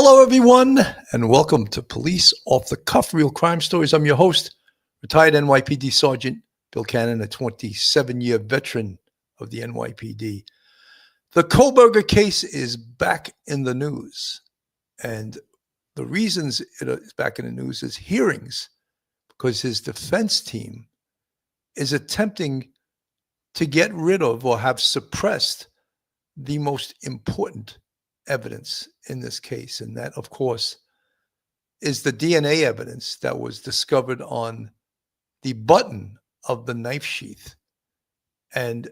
Hello, everyone, and welcome to Police Off the Cuff Real Crime Stories. I'm your host, retired NYPD Sergeant Bill Cannon, a 27-year veteran of the NYPD. The Kohlberger case is back in the news, and the reasons it is back in the news is hearings, because his defense team is attempting to get rid of or have suppressed the most important evidence in this case. And that, of course, is the DNA evidence that was discovered on the button of the knife sheath. And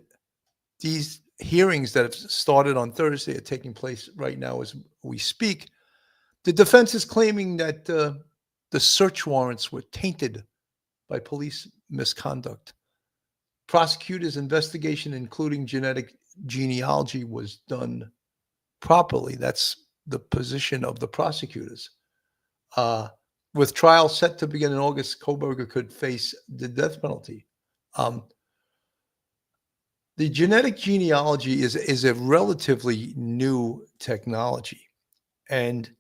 these hearings that have started on Thursday are taking place right now as we speak. The defense is claiming that the search warrants were tainted by police misconduct. Prosecutors' investigation, including genetic genealogy, was done properly. That's the position of the prosecutors. With trial set to begin in August, Kohlberger could face the death penalty. The genetic genealogy is a relatively new technology, and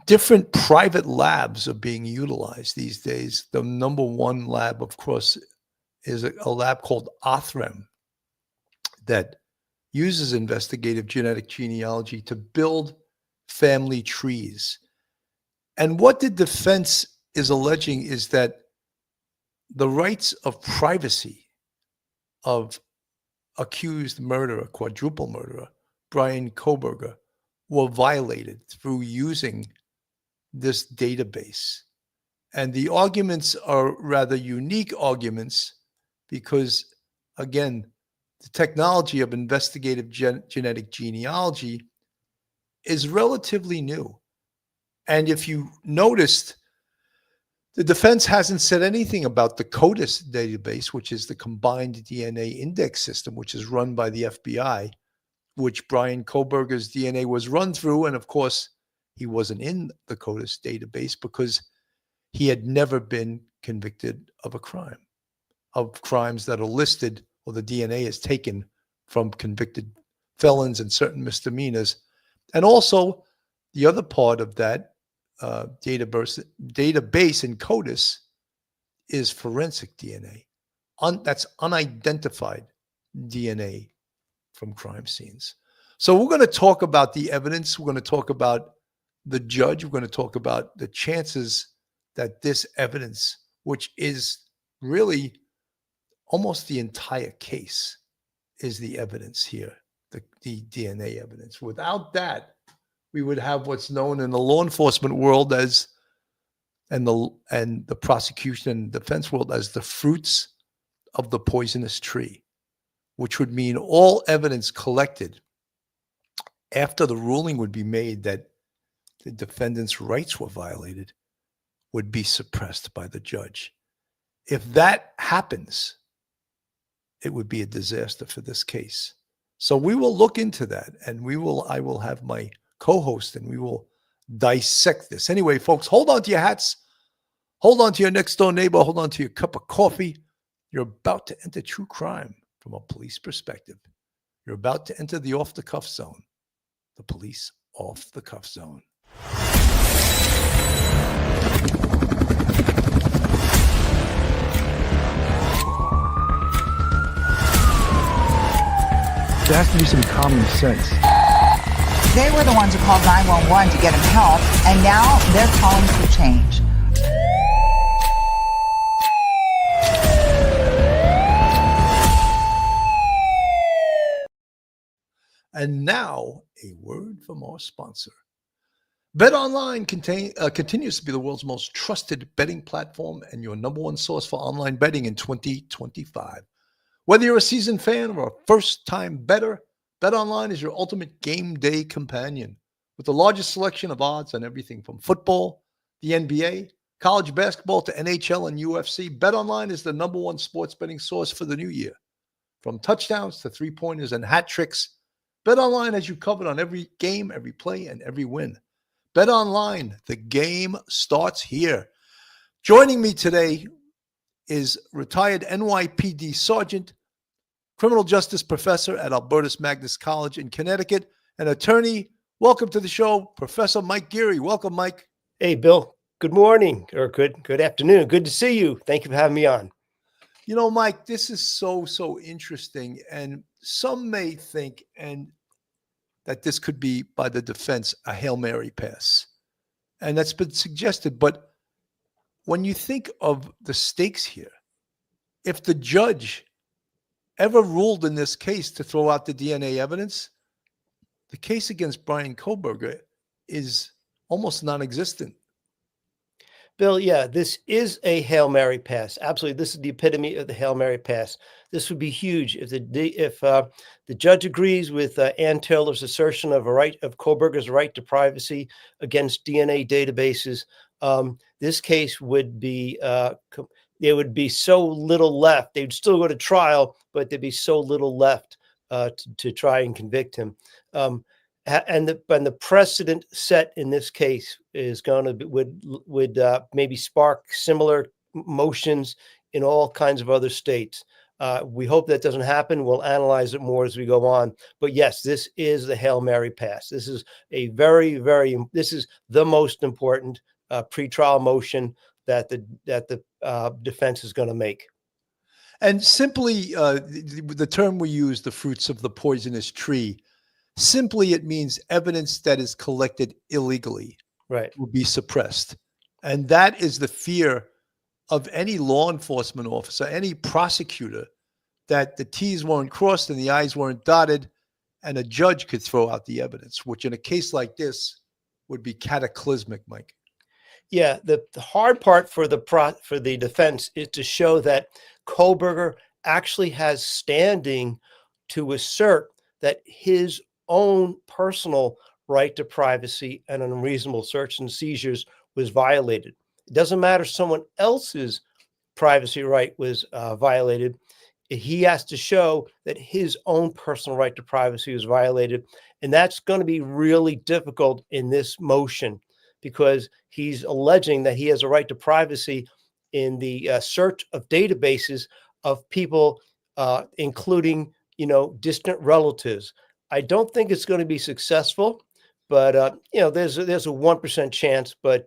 different private labs are being utilized these days. The number one lab, of course, is a lab called Othrem that uses investigative genetic genealogy to build family trees. And what the defense is alleging is that the rights of privacy of accused murderer, quadruple murderer, Brian Kohlberger, were violated through using this database. And the arguments are rather unique arguments because, again, the technology of investigative genetic genealogy is relatively new. And if you noticed, the defense hasn't said anything about the CODIS database, which is the combined DNA index system, which is run by the FBI, which Brian Kohlberger's DNA was run through. And of course, he wasn't in the CODIS database because he had never been convicted of a crime, of crimes that are listed, or the DNA is taken from convicted felons and certain misdemeanors. And also, the other part of that database in CODIS is forensic DNA. That's unidentified DNA from crime scenes. So we're going to talk about the evidence. We're going to talk about the judge. We're going to talk about the chances that this evidence, which is really almost the entire case, is the evidence here, the DNA evidence. Without that, we would have what's known in the law enforcement world as, and the prosecution and defense world as, the fruits of the poisonous tree, which would mean all evidence collected after the ruling would be made that the defendant's rights were violated would be suppressed by the judge. If that happens, it would be a disaster for this case. So we will look into that, and I will have my co-host, and we will dissect this. Anyway, folks, hold on to your hats. Hold on to your next door neighbor. Hold on to your cup of coffee. You're about to enter true crime from a police perspective. You're about to enter the off-the-cuff zone, the police off-the-cuff zone. There has to be some common sense. They were the ones who called 911 to get him help, and now they're calling for change. And now, a word from our sponsor. BetOnline continues to be the world's most trusted betting platform and your number one source for online betting in 2025. Whether you're a seasoned fan or a first-time bettor, BetOnline is your ultimate game day companion. With the largest selection of odds on everything from football, the NBA, college basketball to NHL and UFC, BetOnline is the number one sports betting source for the new year. From touchdowns to three-pointers and hat tricks, BetOnline has you covered on every game, every play, and every win. BetOnline, the game starts here. Joining me today is retired NYPD Sergeant, criminal justice professor at Albertus Magnus College in Connecticut, and attorney Welcome to the show, Professor Mike Geary. Welcome, Mike. Hey, Bill. Good morning or good afternoon. Good to see you. Thank you for having me on. You know, Mike, this is so interesting. And some may think that this could be, by the defense, a Hail Mary pass. And that's been suggested. But when you think of the stakes here, if the judge ever ruled in this case to throw out the DNA evidence, the case against Brian Kohlberger is almost non-existent. Bill, yeah, this is a Hail Mary pass. Absolutely. This is the epitome of the Hail Mary pass. This would be huge if the judge agrees with Ann Taylor's assertion of Kohlberger's right to privacy against DNA databases. This case would be there would be so little left. They'd still go to trial, but there'd be so little left to try and convict him. And the precedent set in this case is going to would maybe spark similar motions in all kinds of other states. We hope that doesn't happen. We'll analyze it more as we go on. But yes, this is the Hail Mary pass. This is a this is the most important pretrial motion that the defense is going to make. And simply, the term we use, the fruits of the poisonous tree, simply it means evidence that is collected illegally, right, will be suppressed. And that is the fear of any law enforcement officer, any prosecutor, that the T's weren't crossed and the I's weren't dotted, and a judge could throw out the evidence, which in a case like this would be cataclysmic, Mike. Yeah, the hard part for the defense is to show that Kohlberger actually has standing to assert that his own personal right to privacy and unreasonable search and seizures was violated. It doesn't matter someone else's privacy right was violated. He has to show that his own personal right to privacy was violated. And that's going to be really difficult in this motion because he's alleging that he has a right to privacy in the search of databases of people, including, distant relatives. I don't think it's going to be successful, but there's a 1% chance. But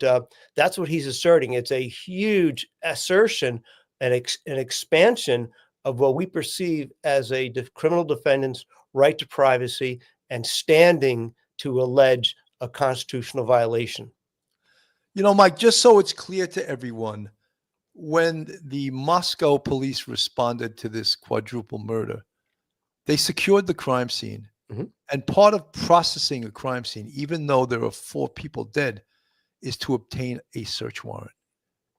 that's what he's asserting. It's a huge assertion and an expansion of what we perceive as a criminal defendant's right to privacy and standing to allege a constitutional violation. Mike, just so it's clear to everyone, when the Moscow police responded to this quadruple murder, they secured the crime scene. Mm-hmm. And part of processing a crime scene, even though there are 4 people dead, is to obtain a search warrant.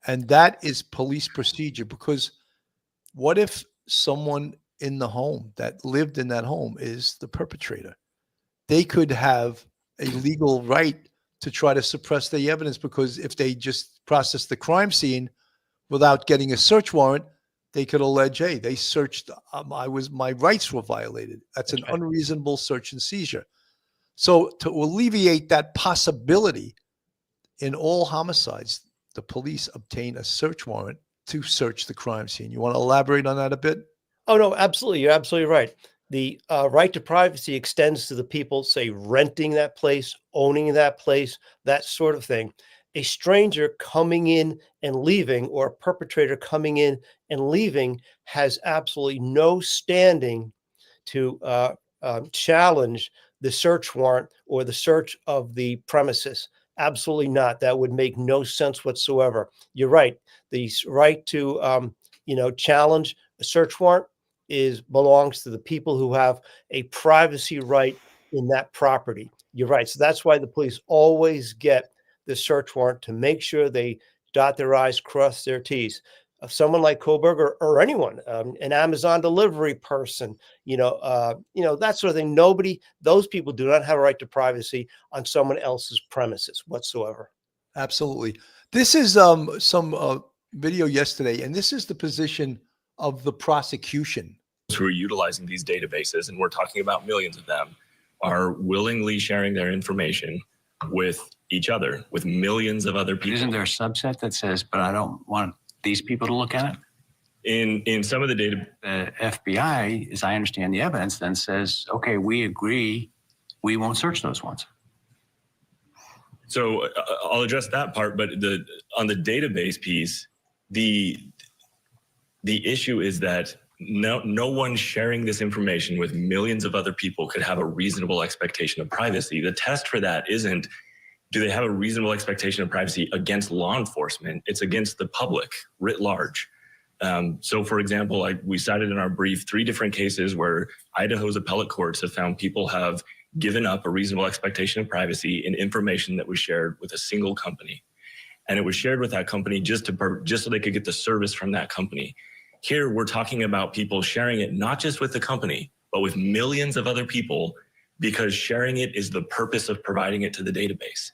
And that is police procedure, because what if someone in the home that lived in that home is the perpetrator? They could have a legal right to try to suppress the evidence, because if they just process the crime scene without getting a search warrant, they could allege, hey, they searched, my rights were violated. That's an unreasonable search and seizure. So to alleviate that possibility, in all homicides, the police obtain a search warrant to search the crime scene. You want to elaborate on that a bit? Oh, no, absolutely. You're absolutely right. The right to privacy extends to the people, say, renting that place, owning that place, that sort of thing. A stranger coming in and leaving, or a perpetrator coming in and leaving, has absolutely no standing to challenge the search warrant or the search of the premises. Absolutely not. That would make no sense whatsoever. You're right. The right to challenge a search warrant belongs to the people who have a privacy right in that property. You're right. So that's why the police always get the search warrant, to make sure they dot their I's, cross their T's. Someone like Kohlberger or anyone, an Amazon delivery person, that sort of thing. Those people do not have a right to privacy on someone else's premises whatsoever. Absolutely. This is some video yesterday, and this is the position of the prosecution. Who are utilizing these databases, and we're talking about millions of them, are willingly sharing their information with each other, with millions of other people. Isn't there a subset that says, but I don't want these people to look at it? In some of the data, The FBI, as I understand the evidence, then says, okay, we agree, we won't search those ones. So I'll address that part, but on the database piece, the issue is that no one sharing this information with millions of other people could have a reasonable expectation of privacy. The test for that isn't, do they have a reasonable expectation of privacy against law enforcement? It's against the public writ large. So for example, we cited in our brief 3 different cases where Idaho's appellate courts have found people have given up a reasonable expectation of privacy in information that was shared with a single company. And it was shared with that company just so they could get the service from that company. Here, we're talking about people sharing it not just with the company, but with millions of other people, because sharing it is the purpose of providing it to the database.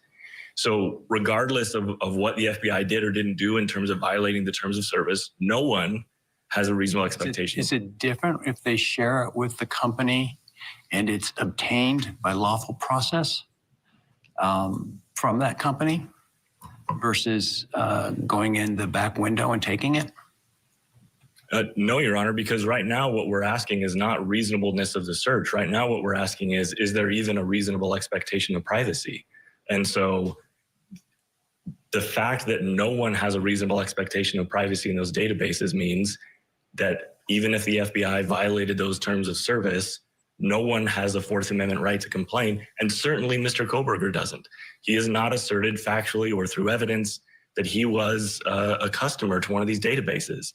So regardless of what the FBI did or didn't do in terms of violating the terms of service, no one has a reasonable expectation. Is it different if they share it with the company and it's obtained by lawful process from that company versus going in the back window and taking it? No, Your Honor, because right now what we're asking is not reasonableness of the search. Right now what we're asking is there even a reasonable expectation of privacy? And so the fact that no one has a reasonable expectation of privacy in those databases means that even if the FBI violated those terms of service, no one has a Fourth Amendment right to complain. And certainly Mr. Kohlberger doesn't. He has not asserted factually or through evidence that he was a customer to one of these databases.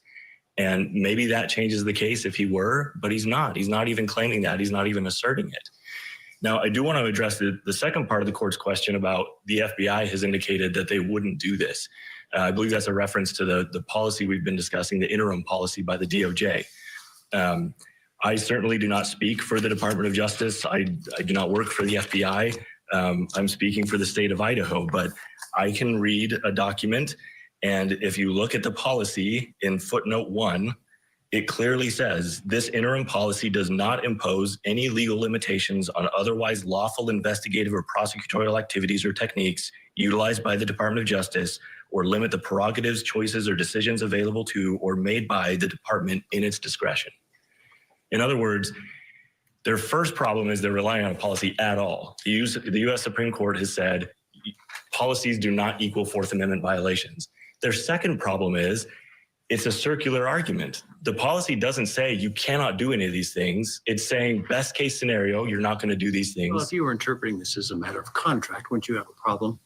And maybe that changes the case if he were, but he's not. He's not even claiming that. He's not even asserting it. Now, I do want to address the second part of the court's question about the FBI has indicated that they wouldn't do this. I believe that's a reference to the policy we've been discussing, the interim policy by the DOJ. I certainly do not speak for the Department of Justice. I do not work for the FBI. I'm speaking for the state of Idaho, but I can read a document, and if you look at the policy in footnote 1, it clearly says this interim policy does not impose any legal limitations on otherwise lawful investigative or prosecutorial activities or techniques utilized by the Department of Justice, or limit the prerogatives, choices, or decisions available to or made by the department in its discretion. In other words, their first problem is they're relying on a policy at all. The U.S. Supreme Court has said policies do not equal Fourth Amendment violations. Their second problem is it's a circular argument. The policy doesn't say you cannot do any of these things. It's saying best case scenario, you're not going to do these things. Well, if you were interpreting this as a matter of contract, wouldn't you have a problem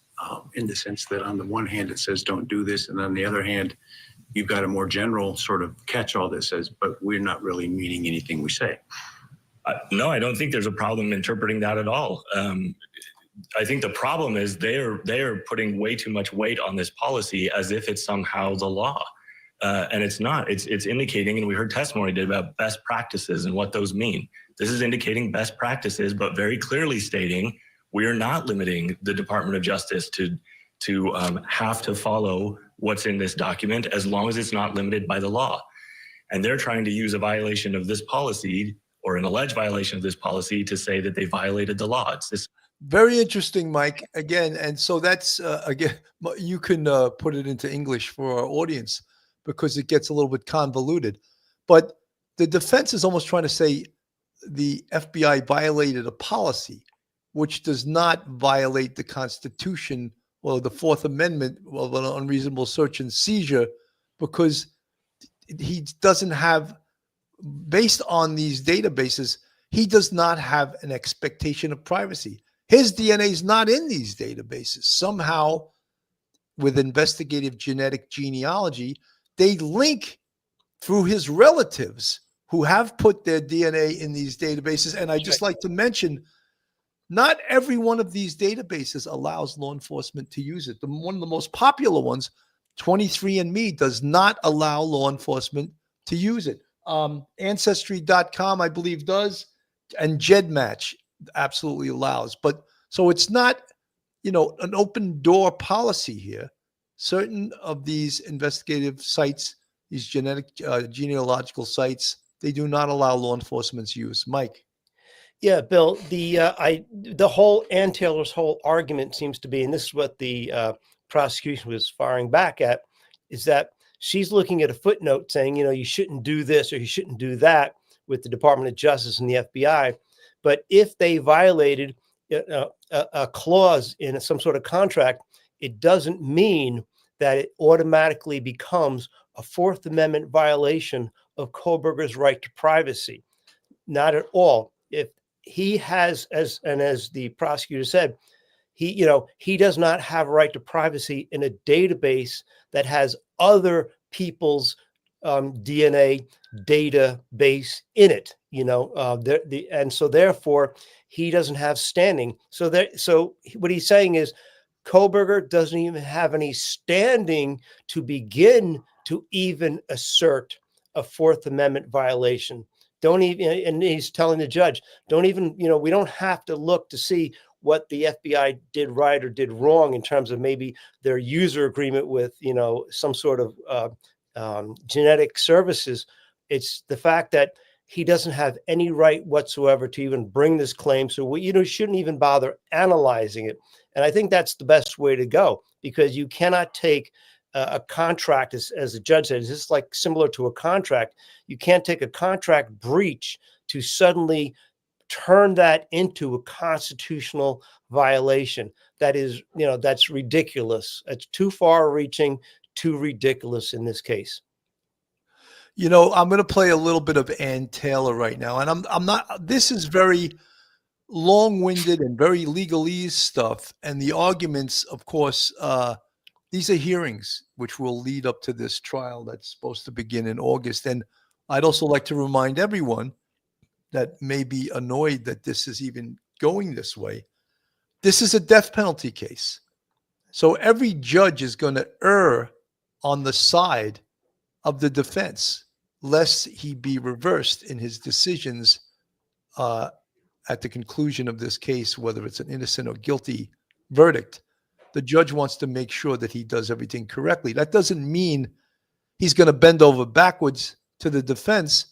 in the sense that on the one hand it says don't do this, and on the other hand, you've got a more general sort of catch-all that says, but we're not really meaning anything we say. No, I don't think there's a problem interpreting that at all. I think the problem is they're putting way too much weight on this policy as if it's somehow the law. And it's not. It's indicating, and we heard testimony today about best practices and what those mean. This is indicating best practices, but very clearly stating we are not limiting the Department of Justice to have to follow what's in this document as long as it's not limited by the law. And they're trying to use a violation of this policy or an alleged violation of this policy to say that they violated the law. It's this. Very interesting, Mike. Again, and so that's again, you can put it into English for our audience because it gets a little bit convoluted. But the defense is almost trying to say the FBI violated a policy, which does not violate the Constitution or the Fourth Amendment of an unreasonable search and seizure, because he doesn't have, based on these databases, he does not have an expectation of privacy. His DNA is not in these databases. Somehow, with investigative genetic genealogy, they link through his relatives who have put their DNA in these databases. And I just like to mention, not every one of these databases allows law enforcement to use it. One of the most popular ones, 23andMe, does not allow law enforcement to use it. Ancestry.com, I believe, does, and GEDmatch absolutely allows. But so it's not, an open door policy here. Certain of these investigative sites, these genealogical sites, they do not allow law enforcement's use. Mike. Yeah, Bill, the whole Ann Taylor's whole argument seems to be, and this is what the prosecution was firing back at, is that she's looking at a footnote saying, you shouldn't do this or you shouldn't do that with the Department of Justice and the FBI. But if they violated a clause in some sort of contract, it doesn't mean that it automatically becomes a Fourth Amendment violation of Kohlberger's right to privacy. Not at all. If he has, as the prosecutor said, he does not have a right to privacy in a database that has other people's DNA database in it. And so therefore he doesn't have standing. So what he's saying is Kohlberger doesn't even have any standing to begin to even assert a Fourth Amendment violation. Don't even, and he's telling the judge, don't even, we don't have to look to see what the FBI did right or did wrong in terms of maybe their user agreement with, some sort of genetic services. It's the fact that he doesn't have any right whatsoever to even bring this claim. So we, shouldn't even bother analyzing it. And I think that's the best way to go, because you cannot take a contract, as the judge said, is this like similar to a contract? You can't take a contract breach to suddenly turn that into a constitutional violation. That is, that's ridiculous. It's too far reaching, too ridiculous in this case. I'm going to play a little bit of Ann Taylor right now. And I'm not, this is very long-winded and very legalese stuff. And the arguments, of course, these are hearings which will lead up to this trial that's supposed to begin in August. And I'd also like to remind everyone that may be annoyed that this is even going this way. This is a death penalty case. So every judge is going to err on the side of the defense, lest he be reversed in his decisions at the conclusion of this case, whether it's an innocent or guilty verdict. The judge wants to make sure that he does everything correctly. That doesn't mean he's going to bend over backwards to the defense,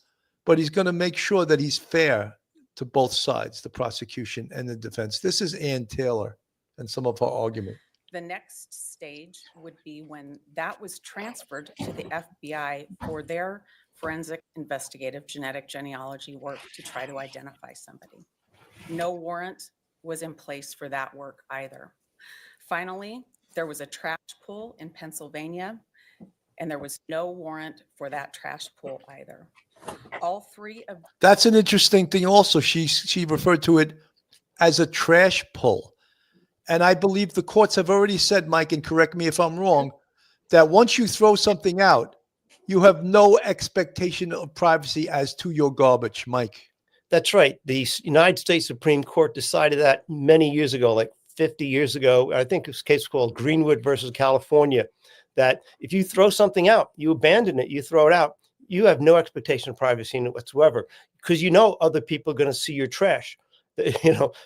but he's going to make sure that he's fair to both sides, the prosecution and the defense. This is Ann Taylor and some of her argument. The next stage would be when that was transferred to the FBI for their forensic investigative genetic genealogy work to try to identify somebody. No warrant was in place for that work either. Finally, there was a trash pull in Pennsylvania, and there was no warrant for that trash pull either. All three of That's an interesting thing also. She referred to it as a trash pull. And I believe the courts have already said, Mike, and correct me if I'm wrong, that once you throw something out, you have no expectation of privacy as to your garbage, Mike. That's right. The United States Supreme Court decided that many years ago, like 50 years ago. I think this case called Greenwood versus California, that if you throw something out, you abandon it, you throw it out, you have no expectation of privacy in it whatsoever, because other people are going to see your trash.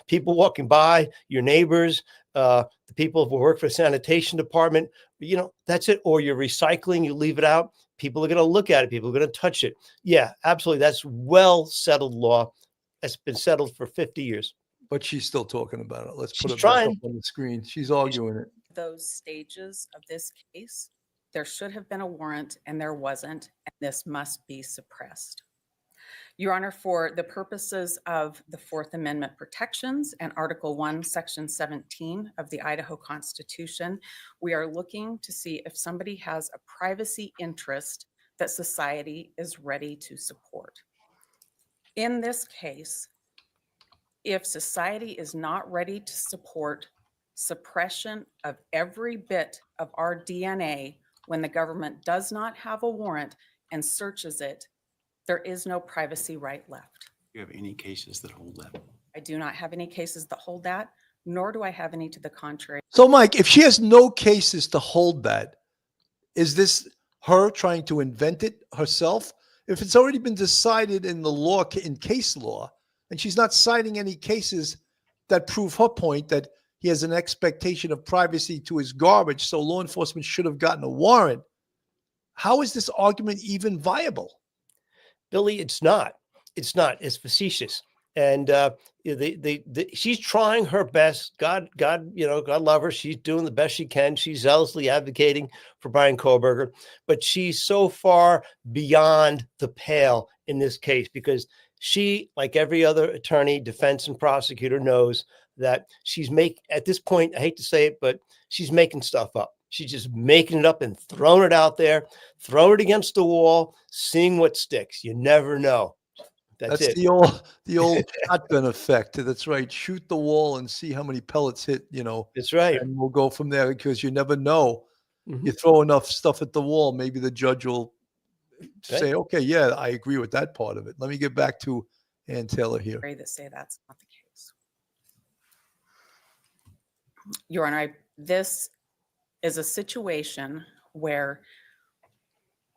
People walking by, your neighbors, the people who work for the sanitation department, that's it. Or you're recycling, you leave it out. People are going to look at it. People are going to touch it. Yeah, absolutely. That's well settled law. That's been settled for 50 years. But she's still talking about it. Let's put She's it back trying. up on the screen. She's arguing it. those stages of this case, there should have been a warrant and there wasn't, and this must be suppressed. Your Honor, for the purposes of the Fourth Amendment protections and Article 1, Section 17 of the Idaho Constitution, we are looking to see if somebody has a privacy interest that society is ready to support. In this case, if society is not ready to support suppression of every bit of our DNA when the government does not have a warrant and searches it, there is no privacy right left. Do you have any cases that hold that? I do not have any cases that hold that, nor do I have any to the contrary. So, Mike, if she has no cases to hold that, is this her trying to invent it herself? If it's already been decided in the law, in case law, and she's not citing any cases that prove her point that he has an expectation of privacy to his garbage, so law enforcement should have gotten a warrant, how is this argument even viable? Billy, it's not. It's not. It's facetious. And she's trying her best. God, God love her. She's doing the best she can. She's zealously advocating for Brian Kohlberger, but she's so far beyond the pale in this case because she, like every other attorney, defense and prosecutor, knows that she's at this point, I hate to say it, but she's making stuff up. She's just making it up and throwing it out there, throwing it against the wall, seeing what sticks. You never know. That's it. The old shotgun effect. That's right. Shoot the wall and see how many pellets hit, That's right. and we'll go from there, because you never know. Mhm. You throw enough stuff at the wall, maybe the judge will say, okay, yeah, I agree with that part of it. Let me get back to Ann Taylor here. That say that's not the case. Your Honor, this is a situation where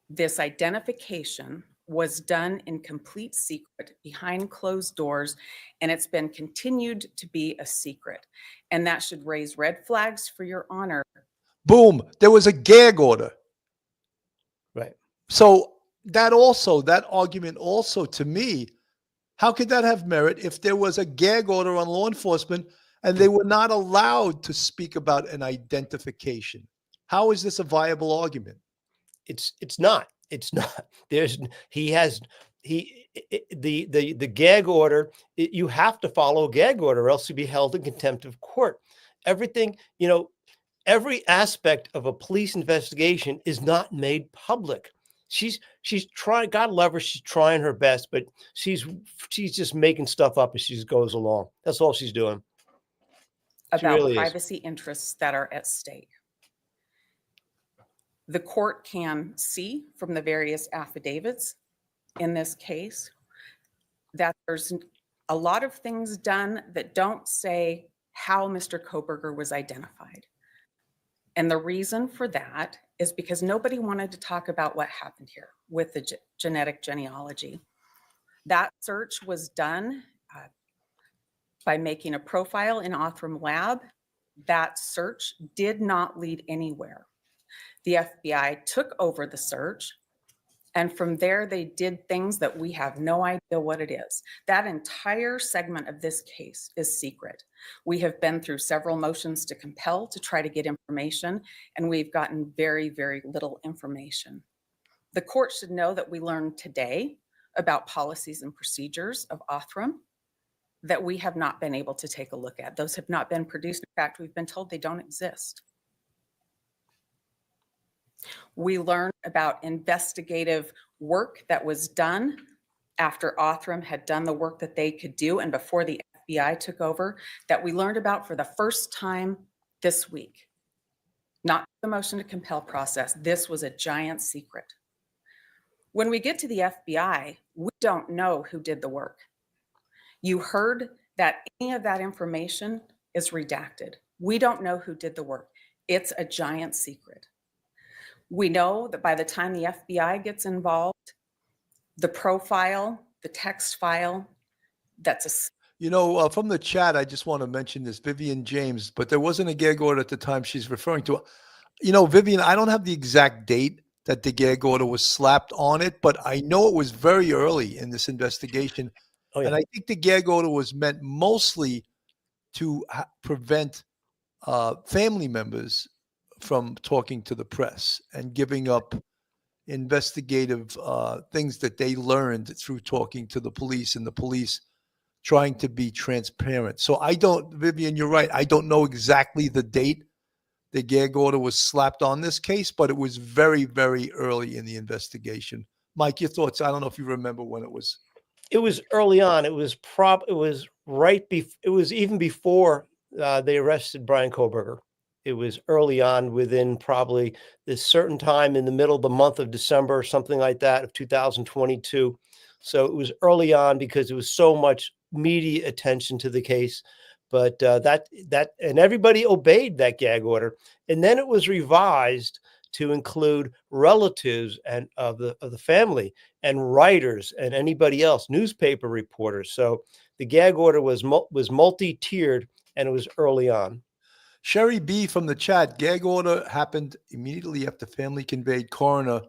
this identification was done in complete secret behind closed doors, and it's been continued to be a secret. And that should raise red flags for Your Honor. Boom. There was a gag order. Right. So that argument also, to me, how could that have merit if there was a gag order on law enforcement and they were not allowed to speak about an identification? How is this a viable argument? It's not. The gag order, you have to follow a gag order or else you'll be held in contempt of court. Everything, every aspect of a police investigation is not made public. She's trying, God love her, she's trying her best, but she's just making stuff up as she goes along. That's all she's doing. About really privacy interests that are at stake. The court can see from the various affidavits in this case that there's a lot of things done that don't say how Mr. Kohlberger was identified. And the reason for that is because nobody wanted to talk about what happened here with the genetic genealogy. That search was done by making a profile in Othram Lab. That search did not lead anywhere. The FBI took over the search, and from there they did things that we have no idea what it is. That entire segment of this case is secret. We have been through several motions to compel to try to get information, and we've gotten very, very little information. The court should know that we learned today about policies and procedures of Othram that we have not been able to take a look at. Those have not been produced. In fact, we've been told they don't exist. We learned about investigative work that was done after Othram had done the work that they could do and before the FBI took over, that we learned about for the first time this week. Not the motion to compel process. This was a giant secret. When we get to the FBI, we don't know who did the work. You heard that any of that information is redacted. We don't know who did the work. It's a giant secret. We know that by the time the FBI gets involved, the profile, the text file, from the chat, I just want to mention this, Vivian James, but there wasn't a gag order at the time she's referring to. Vivian, I don't have the exact date that the gag order was slapped on it, but I know it was very early in this investigation. Oh, yeah. And I think the gag order was meant mostly to prevent family members from talking to the press and giving up investigative things that they learned through talking to the police and the police trying to be transparent. So Vivian, you're right. I don't know exactly the date the gag order was slapped on this case, but it was very, very early in the investigation. Mike, your thoughts? I don't know if you remember when it was. It was early on. It was even before they arrested Brian Kohlberger. It was early on, within probably this certain time in the middle of the month of December or something like that of 2022. So it was early on because there was so much media attention to the case. But and everybody obeyed that gag order. And then it was revised to include relatives and of the family and writers and anybody else, newspaper reporters. So the gag order was multi-tiered, and it was early on. Sherry B from the chat, gag order happened immediately after family conveyed coroner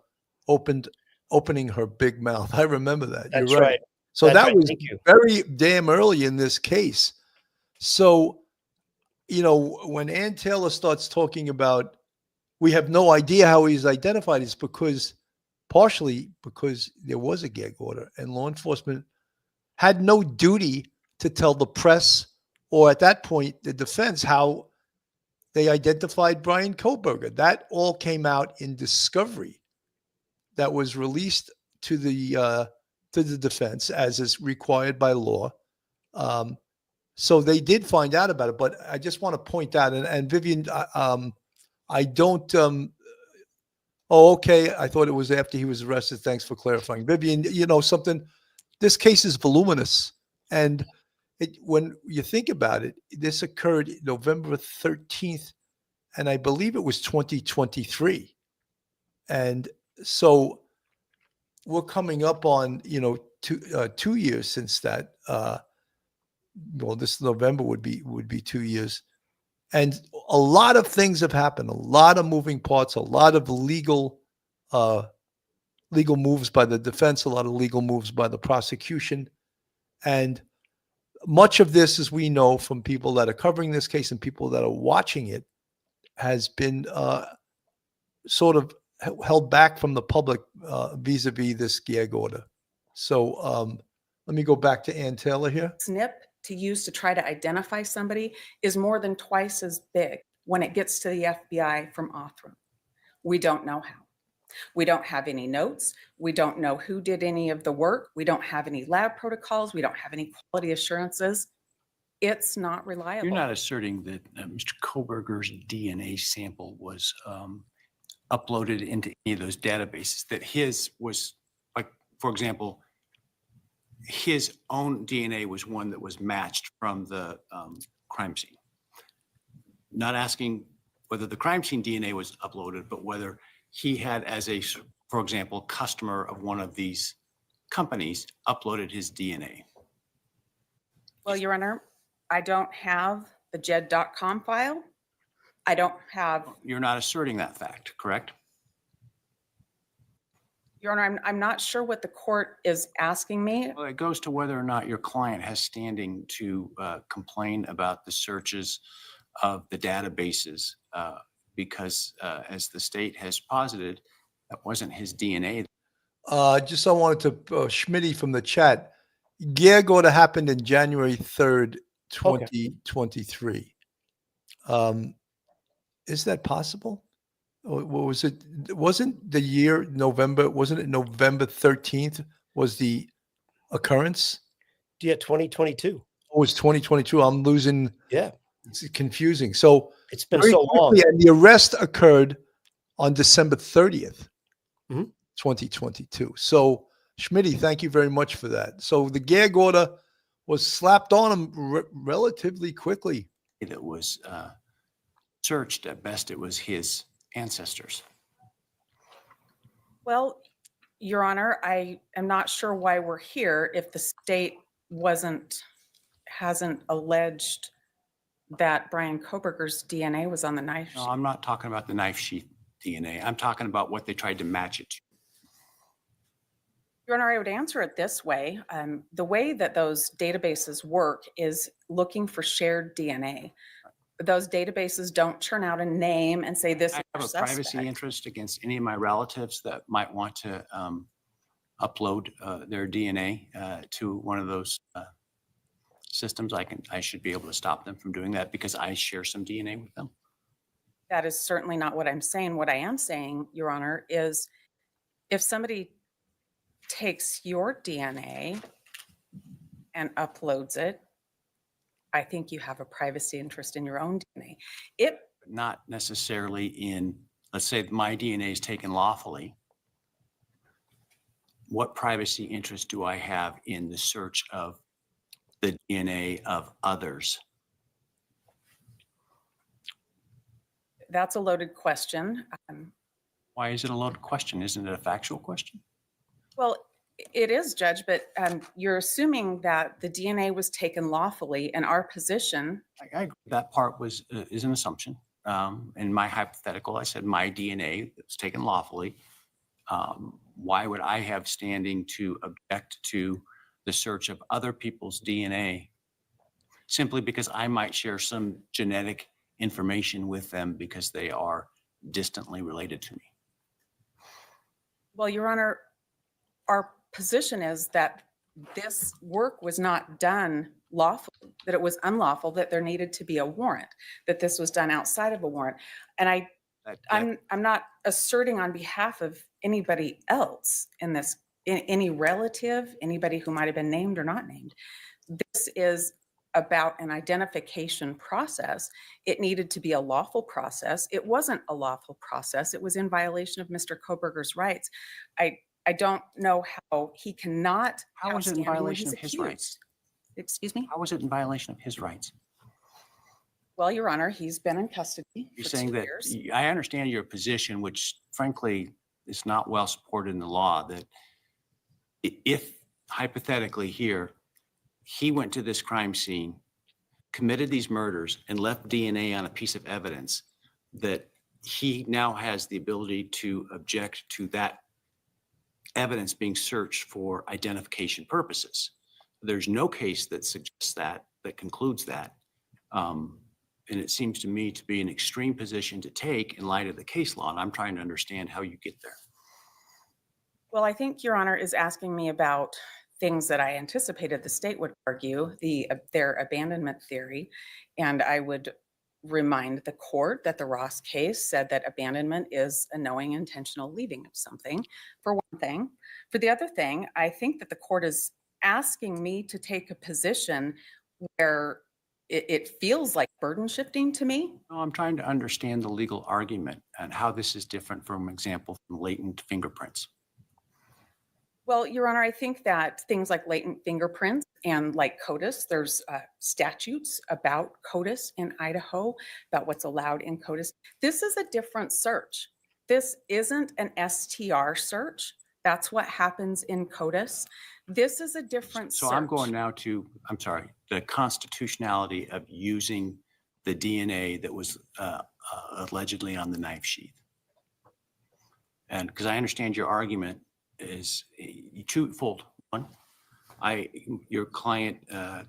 opening her big mouth. I remember that. That's You're right. So That's that right. was very damn early in this case. So, when Ann Taylor starts talking about we have no idea how he's identified, it's partially because there was a gag order and law enforcement had no duty to tell the press or at that point, the defense, how they identified Brian Kohlberger. That all came out in discovery that was released to the defense as is required by law. So they did find out about it, but I just want to point out, and Vivian, I don't. Oh, okay. I thought it was after he was arrested. Thanks for clarifying, Vivian. You know something. This case is voluminous, and when you think about it, this occurred November 13th, and I believe it was 2023, and so we're coming up on 2 years since that. Well, this November would be 2 years, and a lot of things have happened. A lot of moving parts. A lot of legal moves by the defense. A lot of legal moves by the prosecution, and much of this, as we know from people that are covering this case and people that are watching it, has been sort of held back from the public vis-a-vis this gag order. So let me go back to Ann Taylor here. Snip to use to try to identify somebody is more than twice as big when it gets to the FBI from Othram. We don't know how. We don't have any notes. We don't know who did any of the work. We don't have any lab protocols. We don't have any quality assurances. It's not reliable. You're not asserting that Mr. Kohlberger's DNA sample was uploaded into any of those databases, that his was, like, for example, his own DNA was one that was matched from the crime scene. Not asking whether the crime scene DNA was uploaded, but whether he had, as a, for example, customer of one of these companies, uploaded his DNA. Well, Your Honor, I don't have the JED.com file. I don't have. You're not asserting that fact, correct? Your Honor, I'm not sure what the court is asking me. Well, it goes to whether or not your client has standing to complain about the searches of the databases, because as the state has posited, that wasn't his DNA. Just I wanted to, Schmitty from the chat, gag order happened in January 3rd, 2023. Is that possible? What was it? Wasn't the year November? Wasn't it November 13th was the occurrence? Yeah, 2022. Oh, it was 2022. I'm losing. Yeah, It's confusing. So it's been very so long. quickly, and the arrest occurred on December 30th, Mhm. 2022. So Schmitty, thank you very much for that. So the gag order was slapped on him relatively quickly. That was searched. At best, it was his ancestors. Well, Your Honor, I am not sure why we're here if the state hasn't alleged that Brian Kohlberger's DNA was on the knife sheet. No, I'm not talking about the knife sheath DNA. I'm talking about what they tried to match it to. Your Honor, I would answer it this way. The way that those databases work is looking for shared DNA. Those databases don't churn out a name and say this is I have our a suspect. privacy interest against any of my relatives that might want to upload their DNA to one of those systems. I should be able to stop them from doing that because I share some DNA with them. That is certainly not what I'm saying. What I am saying, Your Honor, is if somebody takes your DNA and uploads it, I think you have a privacy interest in your own DNA. Not necessarily in, let's say my DNA is taken lawfully. What privacy interest do I have in the search of the DNA of others? That's a loaded question. Why is it a loaded question? Isn't it a factual question? Well, it is, Judge, but you're assuming that the DNA was taken lawfully, and our position. I agree. That part is an assumption. In my hypothetical, I said my DNA was taken lawfully. Why would I have standing to object to the search of other people's DNA simply because I might share some genetic information with them because they are distantly related to me? Well, Your Honor, our position is that this work was not done lawful, that it was unlawful, that there needed to be a warrant, that this was done outside of a warrant. And I'm not asserting on behalf of anybody else in this, any relative, anybody who might have been named or not named. This is about an identification process. It needed to be a lawful process. It wasn't a lawful process. It was in violation of Mr. Kohlberger's rights. I don't know how he cannot. How was it in violation of his rights? Excuse me? How was it in violation of his rights? Well, Your Honor, he's been in custody You're for saying 2 that, years. I understand your position, which frankly is not well supported in the law, that if hypothetically here, he went to this crime scene, committed these murders, and left DNA on a piece of evidence, that he now has the ability to object to that evidence being searched for identification purposes. There's no case that suggests that concludes that. And it seems to me to be an extreme position to take in light of the case law. And I'm trying to understand how you get there. Well, I think Your Honor is asking me about things that I anticipated the state would argue, their abandonment theory. And I would remind the court that the Ross case said that abandonment is a knowing, intentional leaving of something, for one thing. For the other thing, I think that the court is asking me to take a position where it feels like burden shifting to me. No, I'm trying to understand the legal argument and how this is different from example from latent fingerprints. Well, Your Honor, I think that things like latent fingerprints and like CODIS, there's statutes about CODIS in Idaho, about what's allowed in CODIS. This is a different search. This isn't an STR search. That's what happens in CODIS. This is a different So search. I'm going now to, I'm sorry, the constitutionality of using the DNA that was allegedly on the knife sheath. And because I understand your argument is twofold. One, your client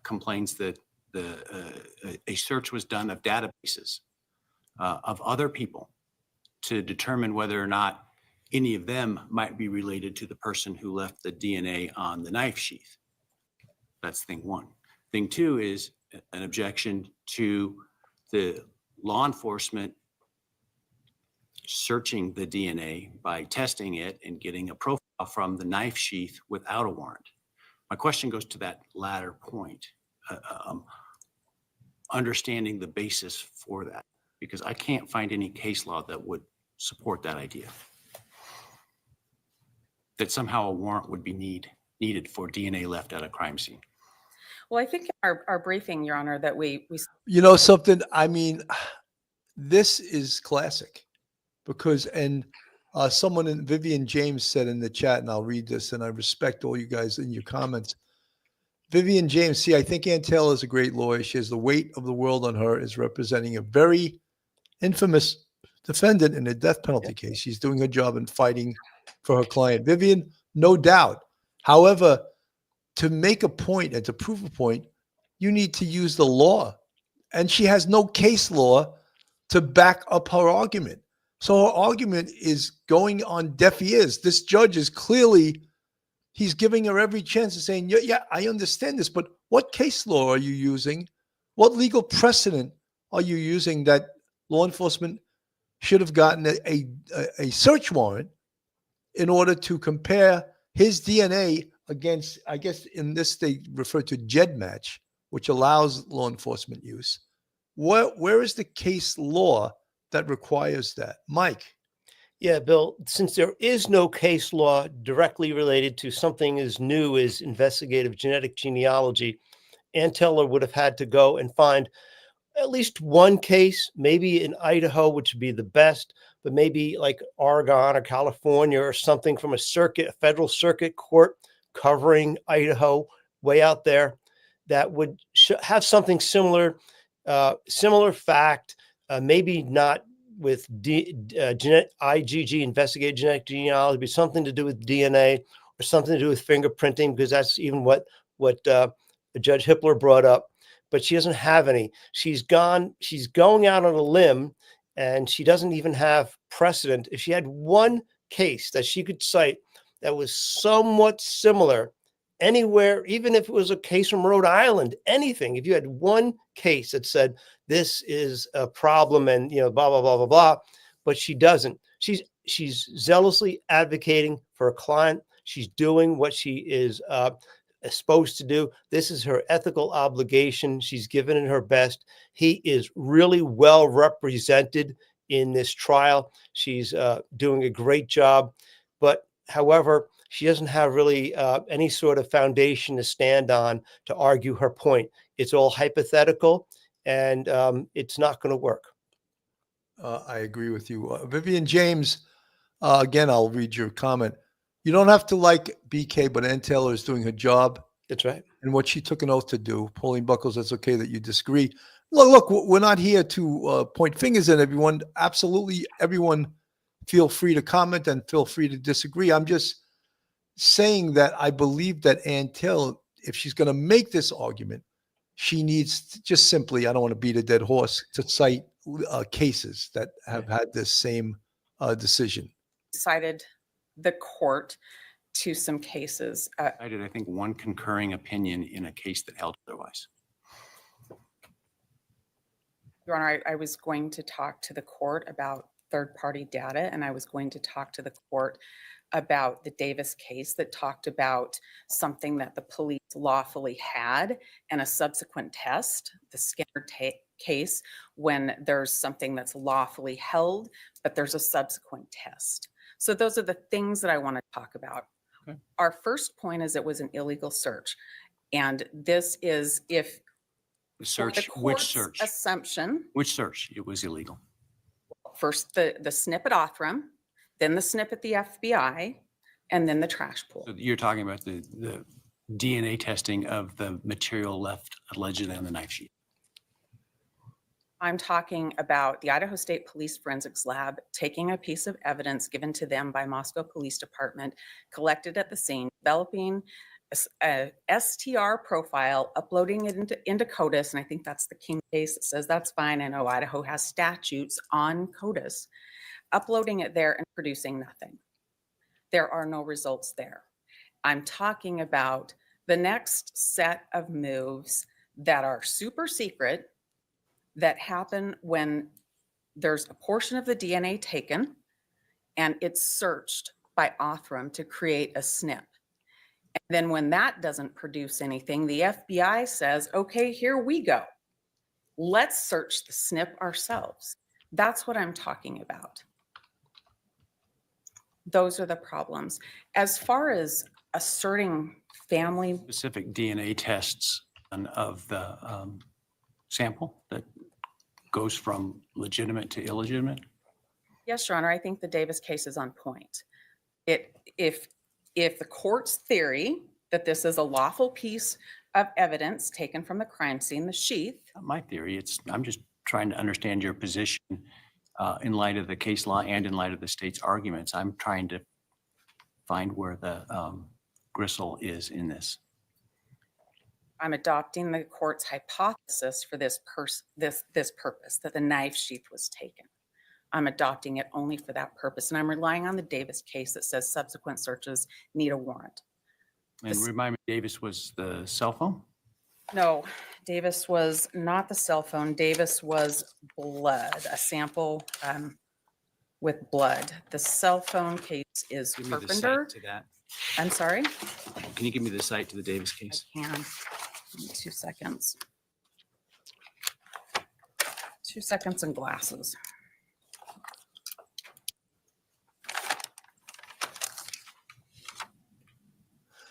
complains that a search was done of databases of other people to determine whether or not any of them might be related to the person who left the DNA on the knife sheath. That's thing one. Thing two is an objection to the law enforcement searching the DNA by testing it and getting a profile from the knife sheath without a warrant. My question goes to that latter point, understanding the basis for that, because I can't find any case law that would support that idea, that somehow a warrant would be needed for DNA left at a crime scene. Well, I think in our briefing, Your Honor, that we You know something? I mean, this is classic because, and someone in Vivian James said in the chat, and I'll read this, and I respect all you guys in your comments. Vivian James, see, I think Ann Taylor is a great lawyer. She has the weight of the world on her, is representing a very infamous defendant in a death penalty case. She's doing her job in fighting for her client. Vivian, no doubt. However, to make a point and to prove a point, you need to use the law. And she has no case law to back up her argument. So her argument is going on deaf ears. This judge is clearly, he's giving her every chance of saying, yeah, I understand this, but what case law are you using? What legal precedent are you using that law enforcement should have gotten a search warrant in order to compare his DNA against, I guess in this they refer to GEDmatch, which allows law enforcement use. Where is the case law that requires that? Mike? Yeah, Bill, since there is no case law directly related to something as new as investigative genetic genealogy, Ann Taylor would have had to go and find at least one case, maybe in Idaho, which would be the best, but maybe like Oregon or California or something from a federal circuit court covering Idaho way out there that would have something similar, similar fact, maybe not with IgG, investigative genetic genealogy, but something to do with DNA or something to do with fingerprinting, because that's even what Judge Hippler brought up. But she doesn't have any. She's going out on a limb, and she doesn't even have precedent. If she had one case that she could cite that was somewhat similar anywhere, even if it was a case from Rhode Island, anything, if you had one case that said this is a problem and, you know, blah, blah, blah, blah, blah, but she doesn't. She's zealously advocating for a client. She's doing what she is supposed to do. This is her ethical obligation. She's given it her best. He is really well represented in this trial. She's doing a great job. But however, she doesn't have really any sort of foundation to stand on to argue her point. It's all hypothetical, and it's not going to work. I agree with you. Vivian James, again, I'll read your comment. You don't have to like BK, but Ann Taylor is doing her job. That's right. And what she took an oath to do. Pauline Buckles, that's okay that you disagree. Look, we're not here to point fingers at everyone. Absolutely, everyone feel free to comment and feel free to disagree. I'm just saying that I believe that Ann Taylor, if she's going to make this argument, she needs to just simply, I don't want to beat a dead horse, to cite cases that have had this same decision. Cited the court to some cases. I did, I think, one concurring opinion in a case that held otherwise. Your Honor, I was going to talk to the court about third-party data, and I was going to talk to the court about the Davis case that talked about something that the police lawfully had and a subsequent test, the Skinner case, when there's something that's lawfully held, but there's a subsequent test. So those are the things that I want to talk about. Okay. Our first point is it was an illegal search. And this is if The search, the which court's search? assumption, Which search? It was illegal. first the snip at Othram, then the snip at the FBI, and then the trash pool. So you're talking about the DNA testing of the material left allegedly on the knife sheet. I'm talking about the Idaho State Police Forensics Lab taking a piece of evidence given to them by Moscow Police Department, collected at the scene, developing a STR profile, uploading it into CODIS, and I think that's the King case that says that's fine. I know Idaho has statutes on CODIS, uploading it there and producing nothing. There are no results there. I'm talking about the next set of moves that are super secret that happen when there's a portion of the DNA taken and it's searched by Othram to create a snip. And then when that doesn't produce anything, the FBI says, okay, here we go. Let's search the snip ourselves. That's what I'm talking about. Those are the problems. As far as asserting family, Specific DNA tests of the sample that goes from legitimate to illegitimate? yes, Your Honor, I think the Davis case is on point. If the court's theory that this is a lawful piece of evidence taken from the crime scene, the sheath. Not my theory. I'm just trying to understand your position in light of the case law and in light of the state's arguments. I'm trying to find where the gristle is in this. I'm adopting the court's hypothesis for this purpose, that the knife sheath was taken. I'm adopting it only for that purpose. And I'm relying on the Davis case that says subsequent searches need a warrant. And remind me, Davis was the cell phone? No, Davis was not the cell phone. Davis was blood, a sample with blood. The cell phone case is Give me the Carpenter. site to that. I'm sorry? Can you give me the site to the Davis case? I can. Give me 2 seconds. 2 seconds and glasses.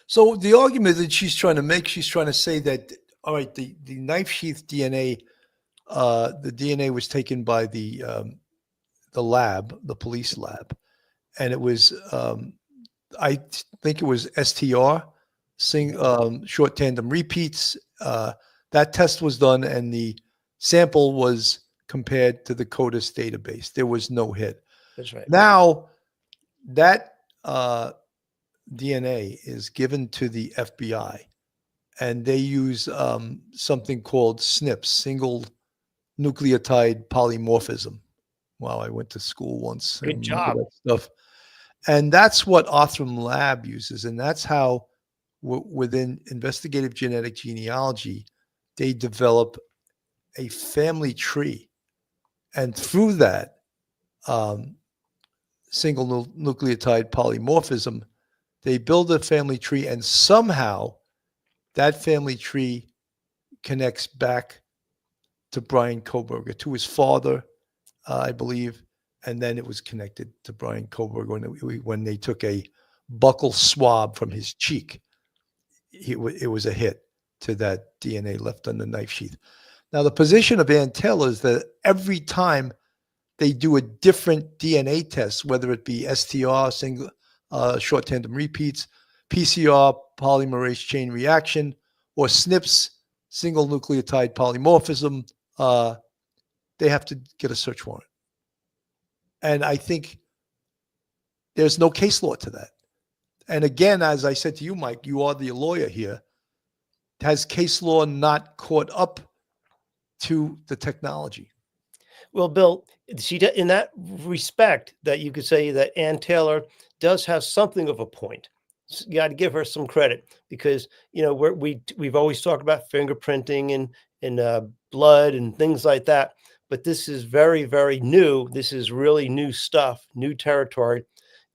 So the argument that she's trying to make, she's trying to say that, all right, the knife sheath DNA, the DNA was taken by the lab, the police lab, and it was, I think it was STR, short tandem repeats. That test was done, and the sample was compared to the CODIS database. There was no hit. That's right. Now, that DNA is given to the FBI, and they use something called SNPs, single nucleotide polymorphism. Wow, I went to school once. I Good remember job. that stuff. And that's what Othram Lab uses, and that's how within investigative genetic genealogy, they develop a family tree. And through that single nucleotide polymorphism, they build a family tree, and somehow that family tree connects back to Brian Kohlberger, to his father, I believe, and then it was connected to Brian Kohlberger when they took a buccal swab from his cheek. It was a hit to that DNA left on the knife sheath. Now, the position of Ann Taylor is that every time they do a different DNA test, whether it be STR, single short tandem repeats, PCR, polymerase chain reaction, or SNPs, single nucleotide polymorphism, they have to get a search warrant. And I think there's no case law to that. And again, as I said to you, Mike, you are the lawyer here. Has case law not caught up to the technology? Well, Bill, in that respect, that you could say that Ann Taylor does have something of a point. You got to give her some credit, because we've always talked about fingerprinting and blood and things like that, but this is very, very new. This is really new stuff, new territory,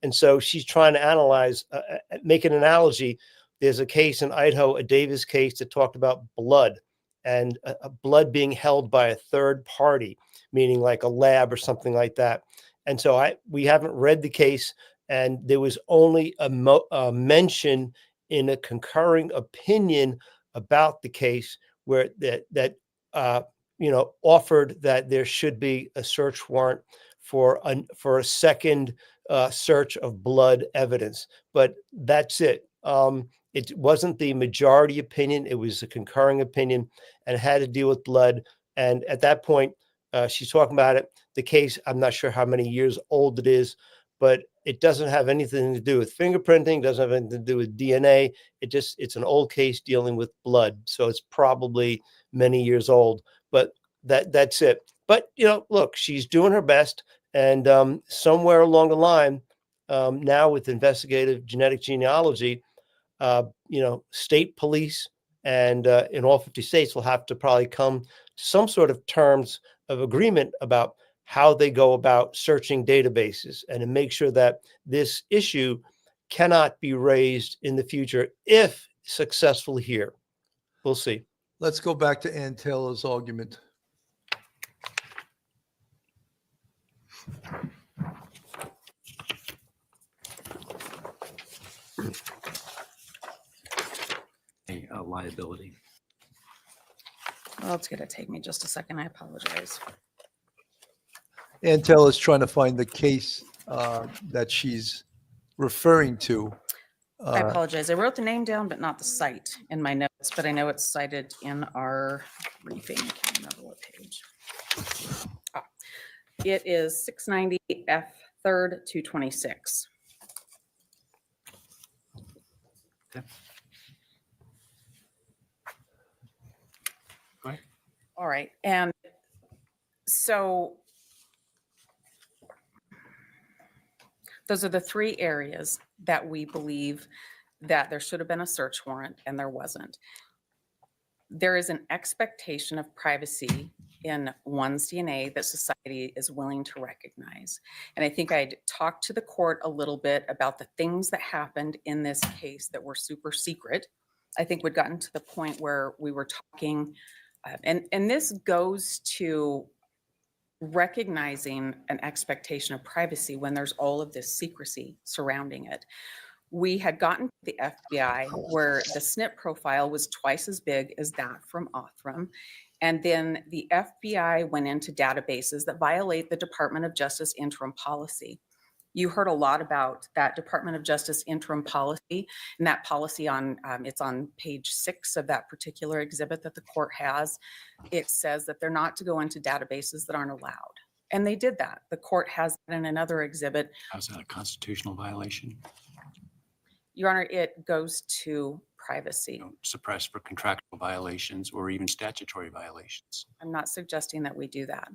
and so she's trying to analyze, make an analogy. There's a case in Idaho, a Davis case, that talked about blood and blood being held by a third party, meaning like a lab or something like that. And so we haven't read the case, and there was only a mention in a concurring opinion about the case where that offered that there should be a search warrant for a second search of blood evidence. But that's it. It wasn't the majority opinion. It was a concurring opinion, and it had to deal with blood. And at that point, she's talking about it. The case, I'm not sure how many years old it is, but it doesn't have anything to do with fingerprinting, doesn't have anything to do with DNA. It's an old case dealing with blood. So it's probably many years old, but that's it. But, look, she's doing her best. And somewhere along the line, now with investigative genetic genealogy, state police and in all 50 states will have to probably come to some sort of terms of agreement about how they go about searching databases, and to make sure that this issue cannot be raised in the future if successful here. We'll see. Let's go back to Ann Taylor's argument. Liability. Well, it's going to take me just a second. I apologize. Ann Taylor's trying to find the case that she's referring to. I apologize. I wrote the name down, but not the site in my notes, but I know it's cited in our briefing. I can't remember what page. It is 690 F 3rd 226. Okay. Right. All right. And so those are the three areas that we believe that there should have been a search warrant, and there wasn't. There is an expectation of privacy in one's DNA that society is willing to recognize. And I think I'd talked to the court a little bit about the things that happened in this case that were super secret. I think we'd gotten to the point where we were talking, and this goes to recognizing an expectation of privacy when there's all of this secrecy surrounding it. We had gotten to the FBI where the SNP profile was twice as big as that from Othram. And then the FBI went into databases that violate the Department of Justice interim policy. You heard a lot about that Department of Justice interim policy, and that policy it's on page 6 of that particular exhibit that the court has. It says that they're not to go into databases that aren't allowed. And they did that. The court has that in another exhibit. How's that a constitutional violation? Your Honor, it goes to privacy. Suppressed for contractual violations or even statutory violations. I'm not suggesting that we do that.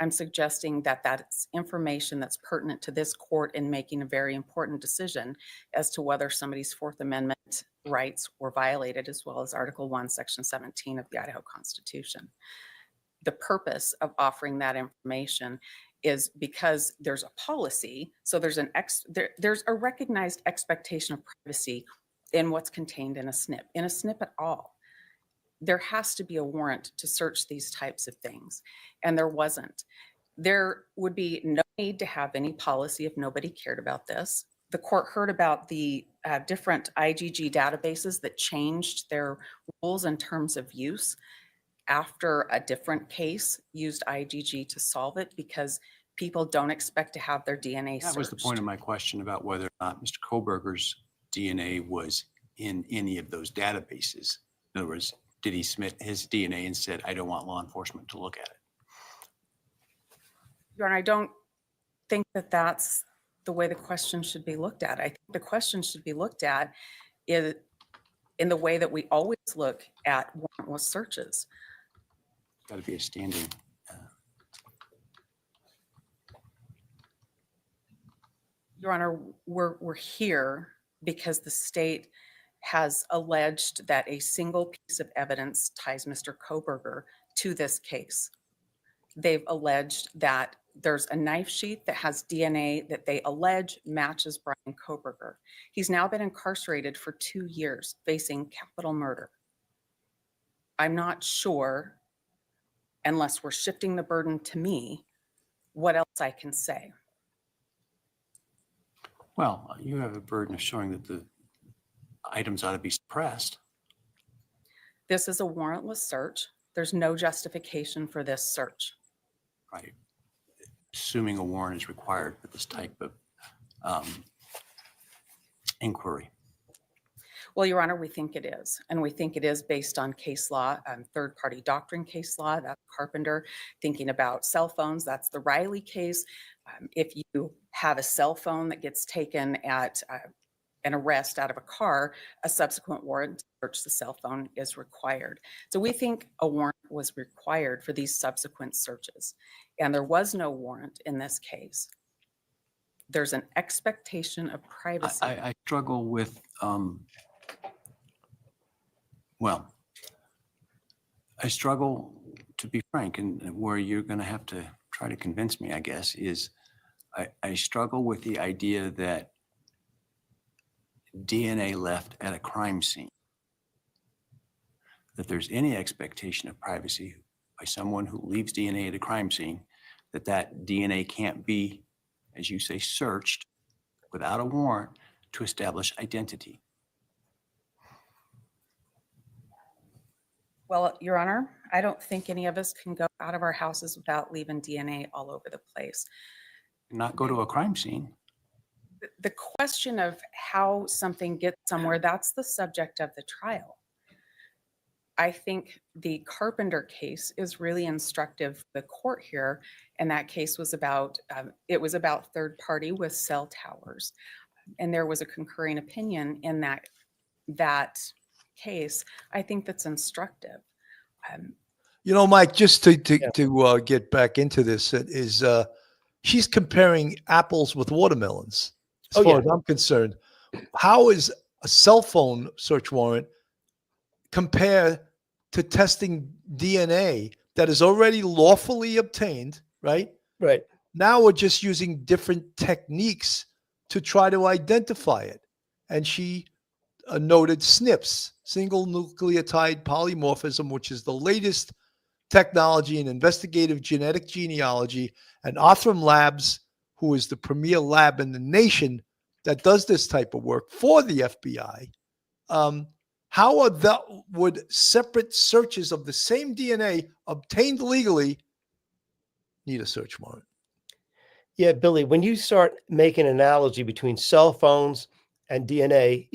I'm suggesting that that's information that's pertinent to this court in making a very important decision as to whether somebody's Fourth Amendment rights were violated, as well as Article 1, Section 17 of the Idaho Constitution. The purpose of offering that information is because there's a policy, so there's there's a recognized expectation of privacy in what's contained in a SNP. In a SNP at all, there has to be a warrant to search these types of things, and there wasn't. There would be no need to have any policy if nobody cared about this. The court heard about the different IgG databases that changed their rules in terms of use after a different case used IgG to solve it, because people don't expect to have their DNA searched. That was the point of my question about whether or not Mr. Kohlberger's DNA was in any of those databases. In other words, did he submit his DNA and said, I don't want law enforcement to look at it? Your Honor, I don't think that that's the way the question should be looked at. I think the question should be looked at in the way that we always look at warrantless searches. Got to be a standing. Your Honor, we're here because the state has alleged that a single piece of evidence ties Mr. Kohlberger to this case. They've alleged that there's a knife sheath that has DNA that they allege matches Brian Kohlberger. He's now been incarcerated for 2 years, facing capital murder. I'm not sure, unless we're shifting the burden to me, what else I can say. Well, you have a burden of showing that the items ought to be suppressed. This is a warrantless search. There's no justification for this search. Right. Assuming a warrant is required for this type of inquiry. Well, Your Honor, we think it is. And we think it is based on case law, third-party doctrine case law, that's Carpenter. Thinking about cell phones, that's the Riley case. If you have a cell phone that gets taken at an arrest out of a car, a subsequent warrant to search the cell phone is required. So we think a warrant was required for these subsequent searches. And there was no warrant in this case. There's an expectation of privacy. I struggle with, well, I struggle, to be frank, and where you're going to have to try to convince me, I guess, is I struggle with the idea that DNA left at a crime scene, that there's any expectation of privacy by someone who leaves DNA at a crime scene, that DNA can't be, as you say, searched without a warrant to establish identity. Well, Your Honor, I don't think any of us can go out of our houses without leaving DNA all over the place. Not go to a crime scene. The question of how something gets somewhere, that's the subject of the trial. I think the Carpenter case is really instructive for the court here. And that case was about, it was about third party with cell towers. And there was a concurring opinion in that case. I think that's instructive. You know, Mike, just to get back into this, is she's comparing apples with watermelons. As far as I'm concerned, how is a cell phone search warrant compare to testing DNA that is already lawfully obtained, right? Right. Now we're just using different techniques to try to identify it. And she noted SNPs, single nucleotide polymorphism, which is the latest technology in investigative genetic genealogy. And Othram Labs, who is the premier lab in the nation that does this type of work for the FBI, would separate searches of the same DNA obtained legally need a search warrant? Yeah, Billy, when you start making an analogy between cell phones and DNA,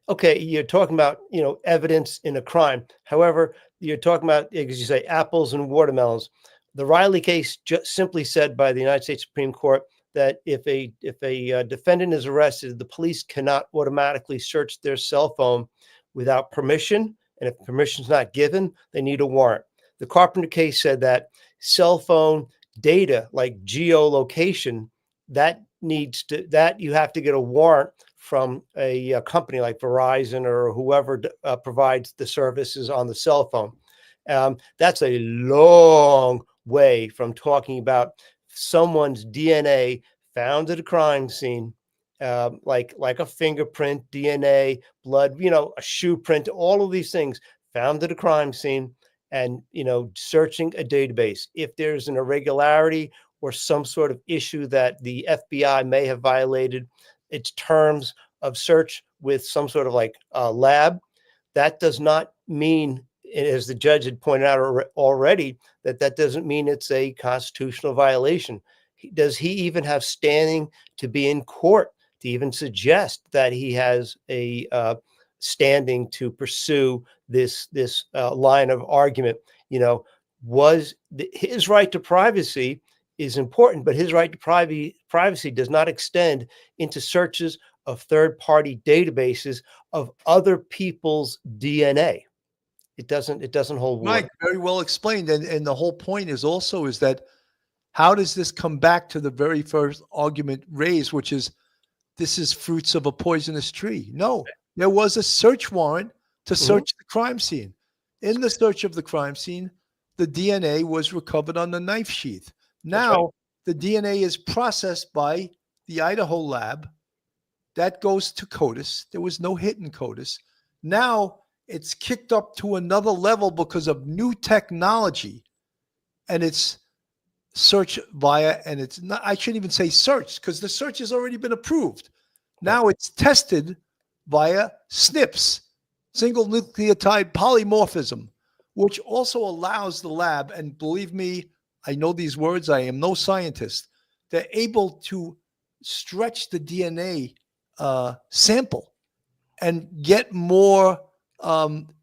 okay, you're talking about, evidence in a crime. However, you're talking about, as you say, apples and watermelons. The Riley case just simply said by the United States Supreme Court that if a defendant is arrested, the police cannot automatically search their cell phone without permission. And if permission is not given, they need a warrant. The Carpenter case said that cell phone data like geolocation, that you have to get a warrant from a company like Verizon or whoever provides the services on the cell phone. That's a long way from talking about someone's DNA found at a crime scene, like a fingerprint, DNA, blood, a shoe print, all of these things found at a crime scene, and searching a database. If there's an irregularity or some sort of issue that the FBI may have violated its terms of search with some sort of like lab, that does not mean, as the judge had pointed out already, that doesn't mean it's a constitutional violation. Does he even have standing to be in court to even suggest that he has a standing to pursue this line of argument? His right to privacy is important, but his right to privacy does not extend into searches of third-party databases of other people's DNA. It doesn't hold water. Mike, very well explained. And the whole point is that how does this come back to the very first argument raised, which is this is fruits of a poisonous tree? No, there was a search warrant to search the crime scene. In the search of the crime scene, the DNA was recovered on the knife sheath. Now, the DNA is processed by the Idaho lab. That goes to CODIS. There was no hit in CODIS. Now, it's kicked up to another level because of new technology, and it's search via, and it's not, I shouldn't even say search because the search has already been approved. Now it's tested via SNPs, single nucleotide polymorphism, which also allows the lab, and believe me, I know these words, I am no scientist, they're able to stretch the DNA sample and get more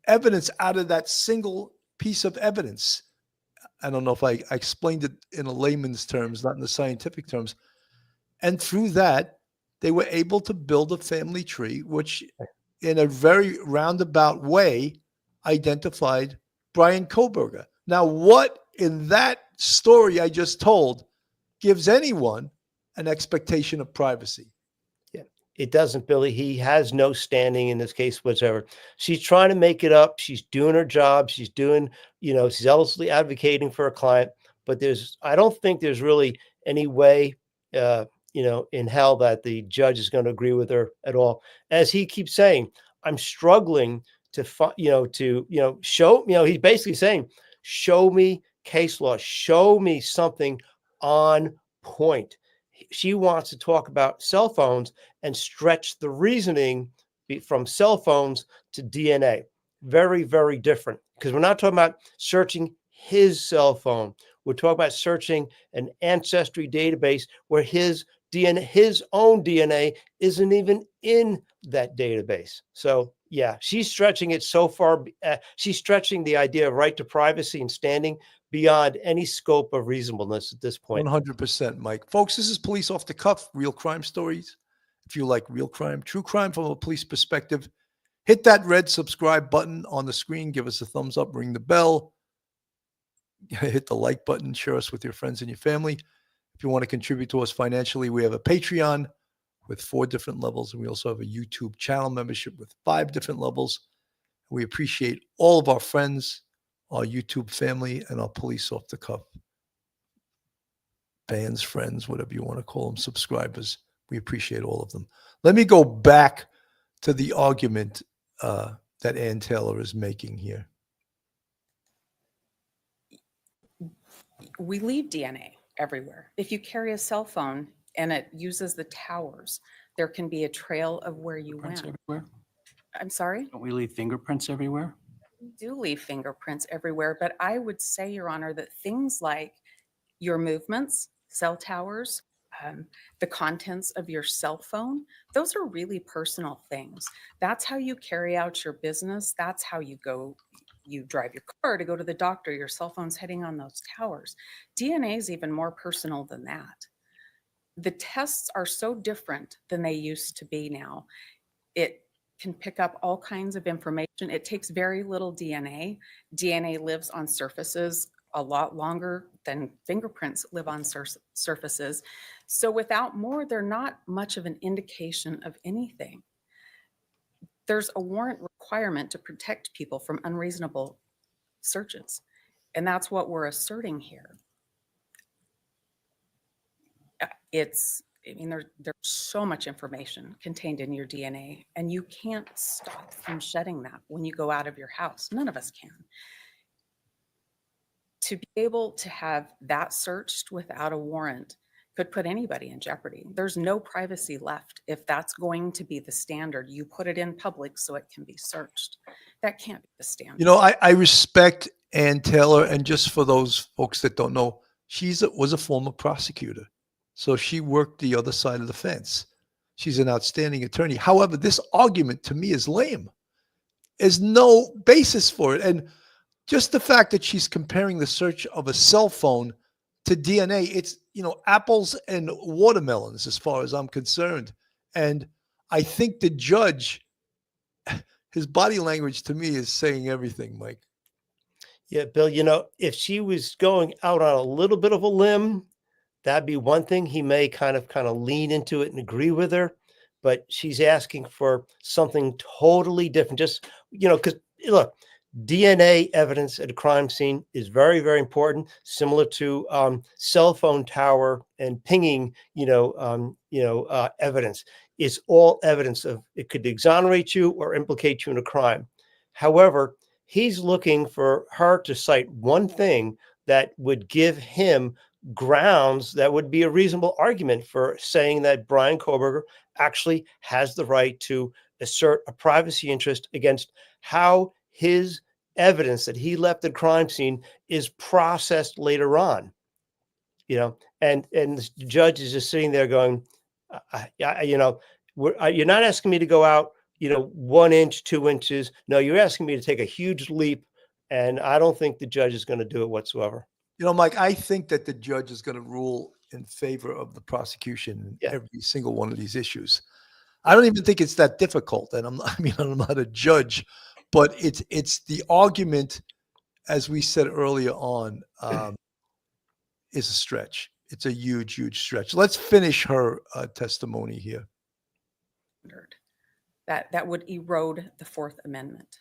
evidence out of that single piece of evidence. I don't know if I explained it in a layman's terms, not in the scientific terms. And through that, they were able to build a family tree, which in a very roundabout way identified Brian Kohlberger. Now, what in that story I just told gives anyone an expectation of privacy? It doesn't, Billy. He has no standing in this case whatsoever. She's trying to make it up. She's doing her job. She's doing, zealously advocating for a client. But I don't think there's really any way, in hell that the judge is going to agree with her at all. As he keeps saying, I'm struggling to, show, he's basically saying, show me case law, show me something on point. She wants to talk about cell phones and stretch the reasoning from cell phones to DNA. Very, very different, because we're not talking about searching his cell phone. We're talking about searching an ancestry database where his own DNA isn't even in that database. So yeah, she's stretching it so far. She's stretching the idea of right to privacy and standing beyond any scope of reasonableness at this point. 100%, Mike. Folks, this is Police Off the Cuff, real crime stories. If you like real crime, true crime from a police perspective, hit that red subscribe button on the screen. Give us a thumbs up, ring the bell, hit the like button, share us with your friends and your family. If you want to contribute to us financially, we have a Patreon with 4 different levels, and we also have a YouTube channel membership with 5 different levels. We appreciate all of our friends, our YouTube family, and our Police Off the Cuff fans, friends, whatever you want to call them, subscribers. We appreciate all of them. Let me go back to the argument that Ann Taylor is making here. We leave DNA everywhere. If you carry a cell phone and it uses the towers, there can be a trail of where you went. Everywhere? I'm sorry? Don't we leave fingerprints everywhere? We do leave fingerprints everywhere, but I would say, Your Honor, that things like your movements, cell towers, the contents of your cell phone, those are really personal things. That's how you carry out your business. That's how you drive your car to go to the doctor. Your cell phone's heading on those towers. DNA is even more personal than that. The tests are so different than they used to be now. It can pick up all kinds of information. It takes very little DNA. DNA lives on surfaces a lot longer than fingerprints live on surfaces. So without more, they're not much of an indication of anything. There's a warrant requirement to protect people from unreasonable searches. And that's what we're asserting here. There's so much information contained in your DNA, and you can't stop from shedding that when you go out of your house. None of us can. To be able to have that searched without a warrant could put anybody in jeopardy. There's no privacy left. If that's going to be the standard, you put it in public so it can be searched. That can't be the standard. You know, I respect Ann Taylor, and just for those folks that don't know, was a former prosecutor. So she worked the other side of the fence. She's an outstanding attorney. However, this argument to me is lame. There's no basis for it. And just the fact that she's comparing the search of a cell phone to DNA, it's, apples and watermelons as far as I'm concerned. And I think the judge, his body language to me is saying everything, Mike. Yeah, Bill, if she was going out on a little bit of a limb, that'd be one thing. He may kind of lean into it and agree with her, but she's asking for something totally different. Just, because look, DNA evidence at a crime scene is very, very important, similar to cell phone tower and pinging, evidence. It's all evidence of, it could exonerate you or implicate you in a crime. However, he's looking for her to cite one thing that would give him grounds that would be a reasonable argument for saying that Brian Kohlberger actually has the right to assert a privacy interest against how his evidence that he left the crime scene is processed later on. And the judge is just sitting there going, you're not asking me to go out, 1 inch, 2 inches. No, you're asking me to take a huge leap. And I don't think the judge is going to do it whatsoever. Mike, I think that the judge is going to rule in favor of the prosecution in every single one of these issues. I don't even think it's that difficult. And I'm not a judge, but it's the argument, as we said earlier on, is a stretch. It's a huge, huge stretch. Let's finish her testimony here. That would erode the Fourth Amendment.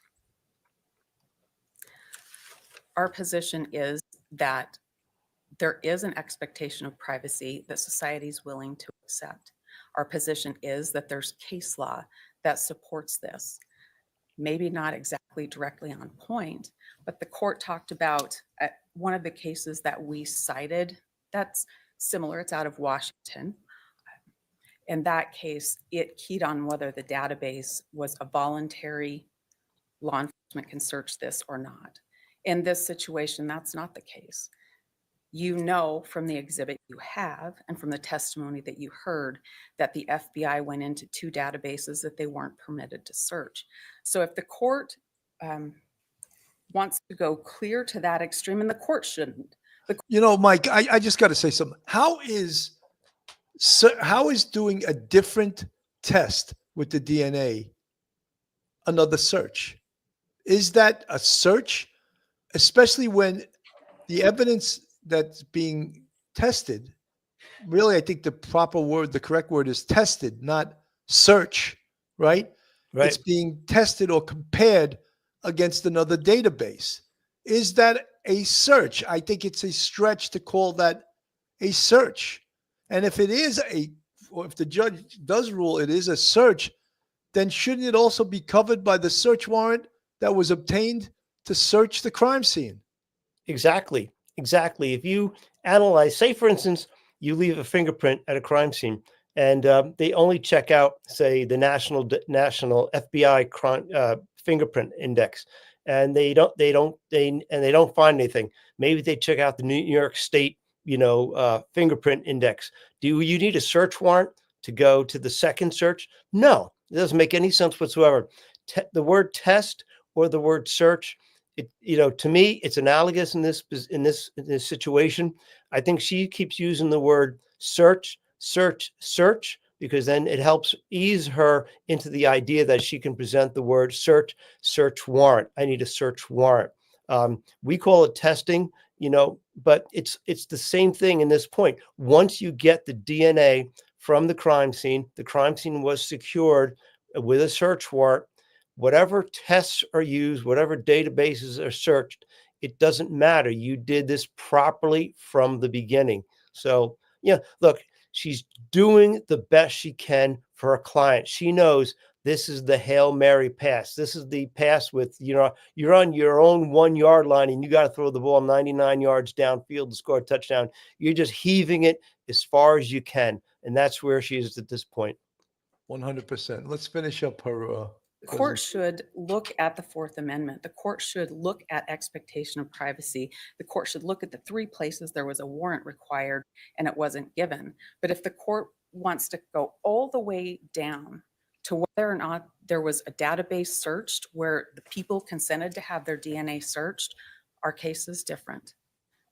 Our position is that there is an expectation of privacy that society is willing to accept. Our position is that there's case law that supports this. Maybe not exactly directly on point, but the court talked about one of the cases that we cited that's similar. It's out of Washington. In that case, it keyed on whether the database was a voluntary, law enforcement can search this or not. In this situation, that's not the case. From the exhibit you have and from the testimony that you heard that the FBI went into 2 databases that they weren't permitted to search. So if the court wants to go clear to that extreme, and the court shouldn't. Mike, I just got to say something. How is doing a different test with the DNA another search? Is that a search? Especially when the evidence that's being tested, really, I think the correct word is tested, not search, right? Right. It's being tested or compared against another database. Is that a search? I think it's a stretch to call that a search. And if it is or if the judge does rule it is a search, then shouldn't it also be covered by the search warrant that was obtained to search the crime scene? Exactly. If you analyze, say, for instance, you leave a fingerprint at a crime scene and they only check out, say, the national FBI crime fingerprint index, and they don't find anything. Maybe they check out the New York State, fingerprint index. Do you need a search warrant to go to the second search? No, it doesn't make any sense whatsoever. The word test or the word search, to me, it's analogous in this situation. I think she keeps using the word search, because then it helps ease her into the idea that she can present the word search warrant. I need a search warrant. We call it testing. but it's the same thing in this point. Once you get the DNA from the crime scene was secured with a search warrant. Whatever tests are used, whatever databases are searched, it doesn't matter. You did this properly from the beginning. So, yeah, look, she's doing the best she can for a client. She knows this is the Hail Mary pass. This is the pass with, you're on your own 1 yard line and you got to throw the ball 99 yards downfield to score a touchdown. You're just heaving it as far as you can. And that's where she is at this point. 100%. Let's finish up her. The court should look at the Fourth Amendment. The court should look at expectation of privacy. The court should look at the 3 places there was a warrant required and it wasn't given. But if the court wants to go all the way down to whether or not there was a database searched where the people consented to have their DNA searched, our case is different.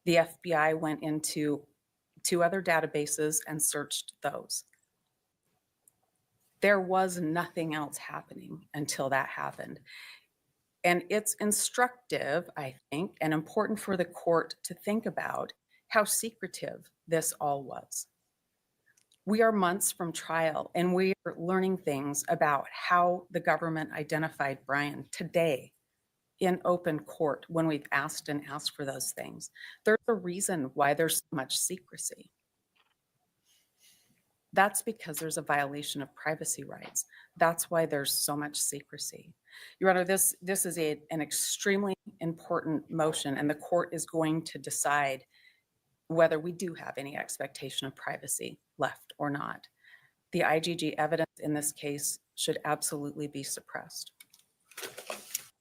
The FBI went into 2 other databases and searched those. There was nothing else happening until that happened. And it's instructive, I think, and important for the court to think about how secretive this all was. We are months from trial and we are learning things about how the government identified Brian today in open court when we've asked for those things. There's a reason why there's so much secrecy. That's because there's a violation of privacy rights. That's why there's so much secrecy. Your Honor, this is an extremely important motion, and the court is going to decide whether we do have any expectation of privacy left or not. The IGG evidence in this case should absolutely be suppressed.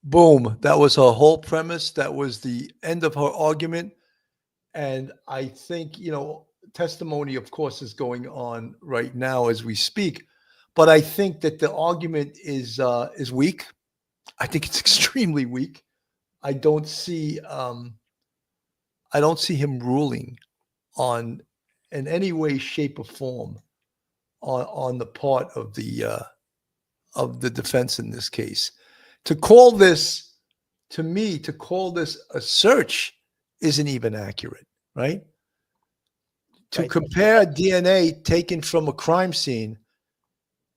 Boom. That was her whole premise. That was the end of her argument. And I think, testimony, of course, is going on right now as we speak. But I think that the argument is weak. I think it's extremely weak. I don't see him ruling on in any way, shape, or form on the part of the defense in this case. To call this a search isn't even accurate, right? To compare DNA taken from a crime scene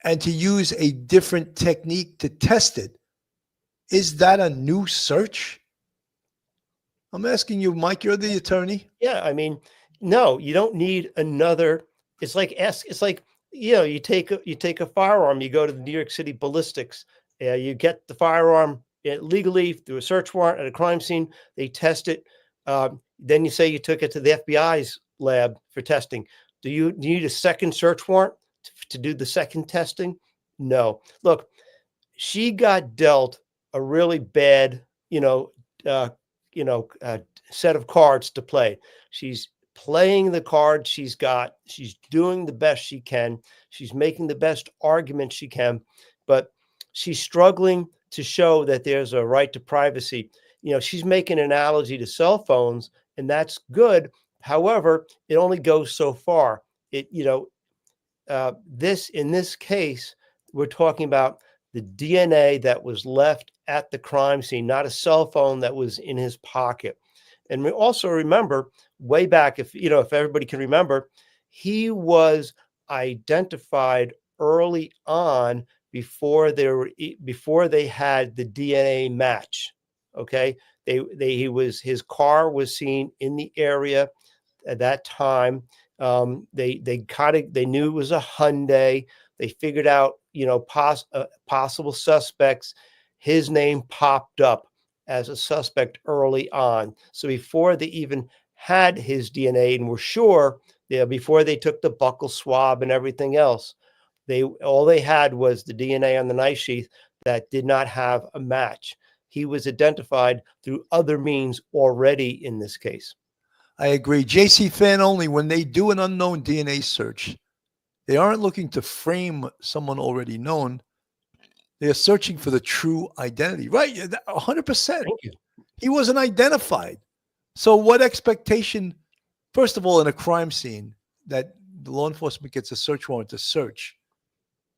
and to use a different technique to test it, is that a new search? I'm asking you, Mike, you're the attorney. Yeah, I mean, no, you don't need another. It's like you take a firearm, you go to the New York City ballistics, you get the firearm legally through a search warrant at a crime scene, they test it. Then you say you took it to the FBI's lab for testing. Do you need a second search warrant to do the second testing? No. Look, she got dealt a really bad, set of cards to play. She's playing the cards she's got. She's doing the best she can. She's making the best argument she can, but she's struggling to show that there's a right to privacy. She's making an analogy to cell phones, and that's good. However, it only goes so far. In this case, we're talking about the DNA that was left at the crime scene, not a cell phone that was in his pocket. And we also remember way back, if everybody can remember, he was identified early on before they had the DNA match. Okay, his car was seen in the area at that time. They knew it was a Hyundai. They figured out, possible suspects. His name popped up as a suspect early on. So before they even had his DNA and were sure, before they took the buccal swab and everything else, all they had was the DNA on the knife sheath that did not have a match. He was identified through other means already in this case. I agree. JC fan only, when they do an unknown DNA search, they aren't looking to frame someone already known. They're searching for the true identity. Right, 100%. Thank you. He wasn't identified. So what expectation, first of all, in a crime scene that the law enforcement gets a search warrant to search,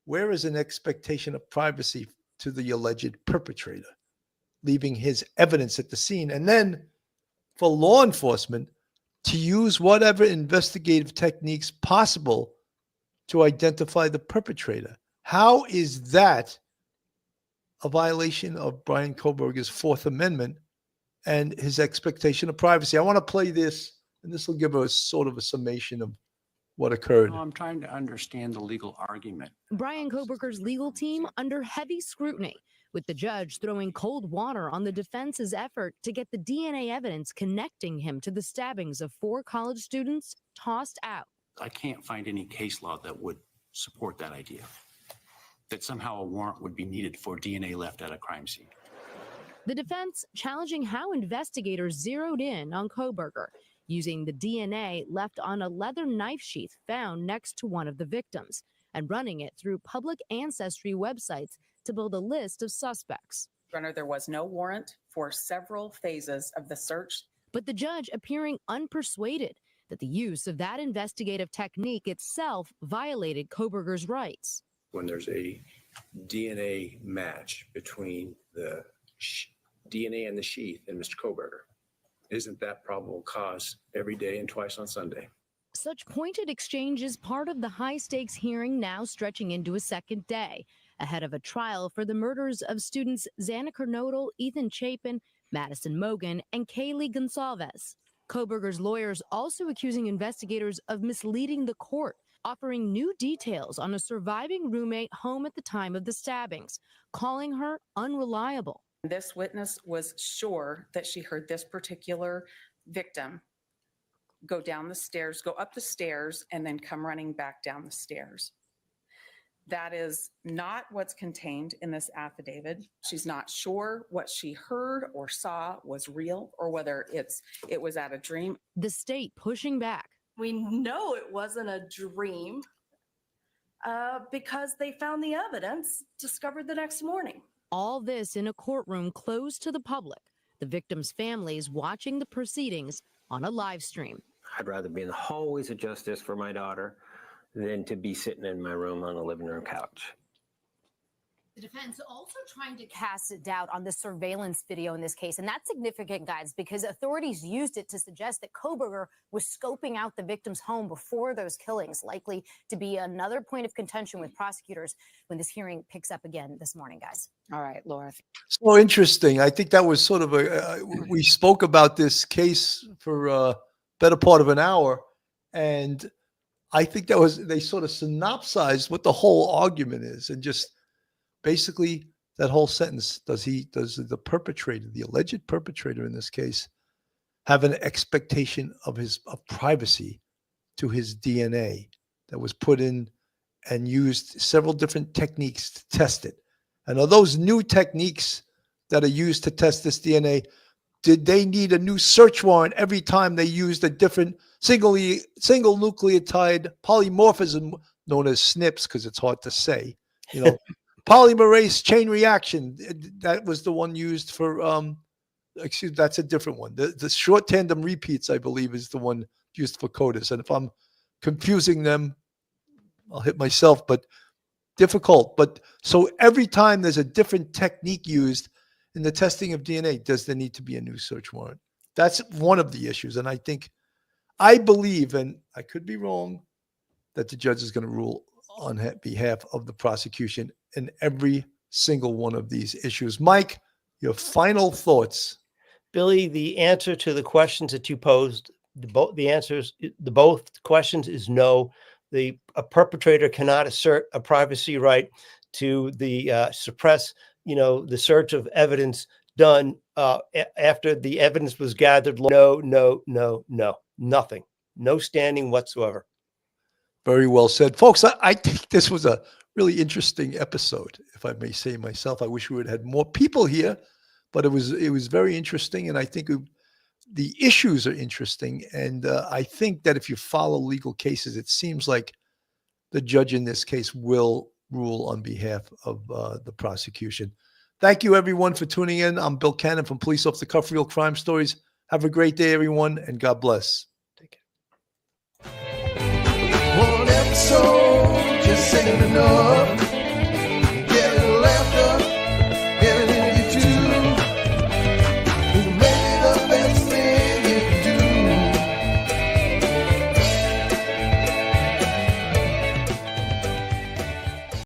where is an expectation of privacy to the alleged perpetrator, leaving his evidence at the scene? And then for law enforcement to use whatever investigative techniques possible to identify the perpetrator. How is that a violation of Brian Kohlberger's Fourth Amendment and his expectation of privacy? I want to play this, and this will give us sort of a summation of what occurred. I'm trying to understand the legal argument. Brian Kohlberger's legal team under heavy scrutiny, with the judge throwing cold water on the defense's effort to get the DNA evidence connecting him to the stabbings of 4 college students tossed out. I can't find any case law that would support that idea, that somehow a warrant would be needed for DNA left at a crime scene. The defense challenging how investigators zeroed in on Kohlberger, using the DNA left on a leather knife sheath found next to one of the victims, and running it through public ancestry websites to build a list of suspects. Runner, there was no warrant for several phases of the search. But the judge appearing unpersuaded that the use of that investigative technique itself violated Kohlberger's rights. When there's a DNA match between the DNA and the sheath and Mr. Kohlberger, isn't that probable cause every day and twice on Sunday? Such pointed exchange is part of the high-stakes hearing now stretching into a second day, ahead of a trial for the murders of students Xana Kernodle, Ethan Chapin, Madison Mogan, and Kaylee Gonsalves. Kohlberger's lawyers also accusing investigators of misleading the court, offering new details on a surviving roommate home at the time of the stabbings, calling her unreliable. This witness was sure that she heard this particular victim go down the stairs, go up the stairs, and then come running back down the stairs. That is not what's contained in this affidavit. She's not sure what she heard or saw was real or whether it was at a dream. The state pushing back. We know it wasn't a dream because they found the evidence discovered the next morning. All this in a courtroom closed to the public, the victims' families watching the proceedings on a live stream. I'd rather be in the hallways of justice for my daughter than to be sitting in my room on a living room couch. The defense also trying to cast doubt on the surveillance video in this case. And that's significant, guys, because authorities used it to suggest that Kohlberger was scoping out the victim's home before those killings, likely to be another point of contention with prosecutors when this hearing picks up again this morning, guys. All right, Laura. So interesting. I think that was sort of we spoke about this case for a better part of an hour. And I think they sort of synopsized what the whole argument is, and just basically that whole sentence. Does the perpetrator, the alleged perpetrator in this case, have an expectation of privacy to his DNA that was put in and used several different techniques to test it? And are those new techniques that are used to test this DNA, did they need a new search warrant every time they used a different single nucleotide polymorphism known as SNPs, because it's hard to say, polymerase chain reaction? That was the one used for, that's a different one. The short tandem repeats, I believe, is the one used for CODIS. And if I'm confusing them, I'll hit myself, but difficult. But so every time there's a different technique used in the testing of DNA, does there need to be a new search warrant? That's one of the issues. And I believe, and I could be wrong, that the judge is going to rule on behalf of the prosecution in every single one of these issues. Mike, your final thoughts. Billy, the answer to the questions that you posed, both questions is no. A perpetrator cannot assert a privacy right to suppress, the search of evidence done after the evidence was gathered. No, nothing. No standing whatsoever. Very well said. Folks, I think this was a really interesting episode, if I may say myself. I wish we would have had more people here, but it was very interesting, and I think the issues are interesting. And I think that if you follow legal cases, it seems like the judge in this case will rule on behalf of the prosecution. Thank you, everyone, for tuning in. I'm Bill Cannon from Police Off the Cuff Real Crime Stories. Have a great day, everyone, and God bless. Take care. One episode just ain't enough.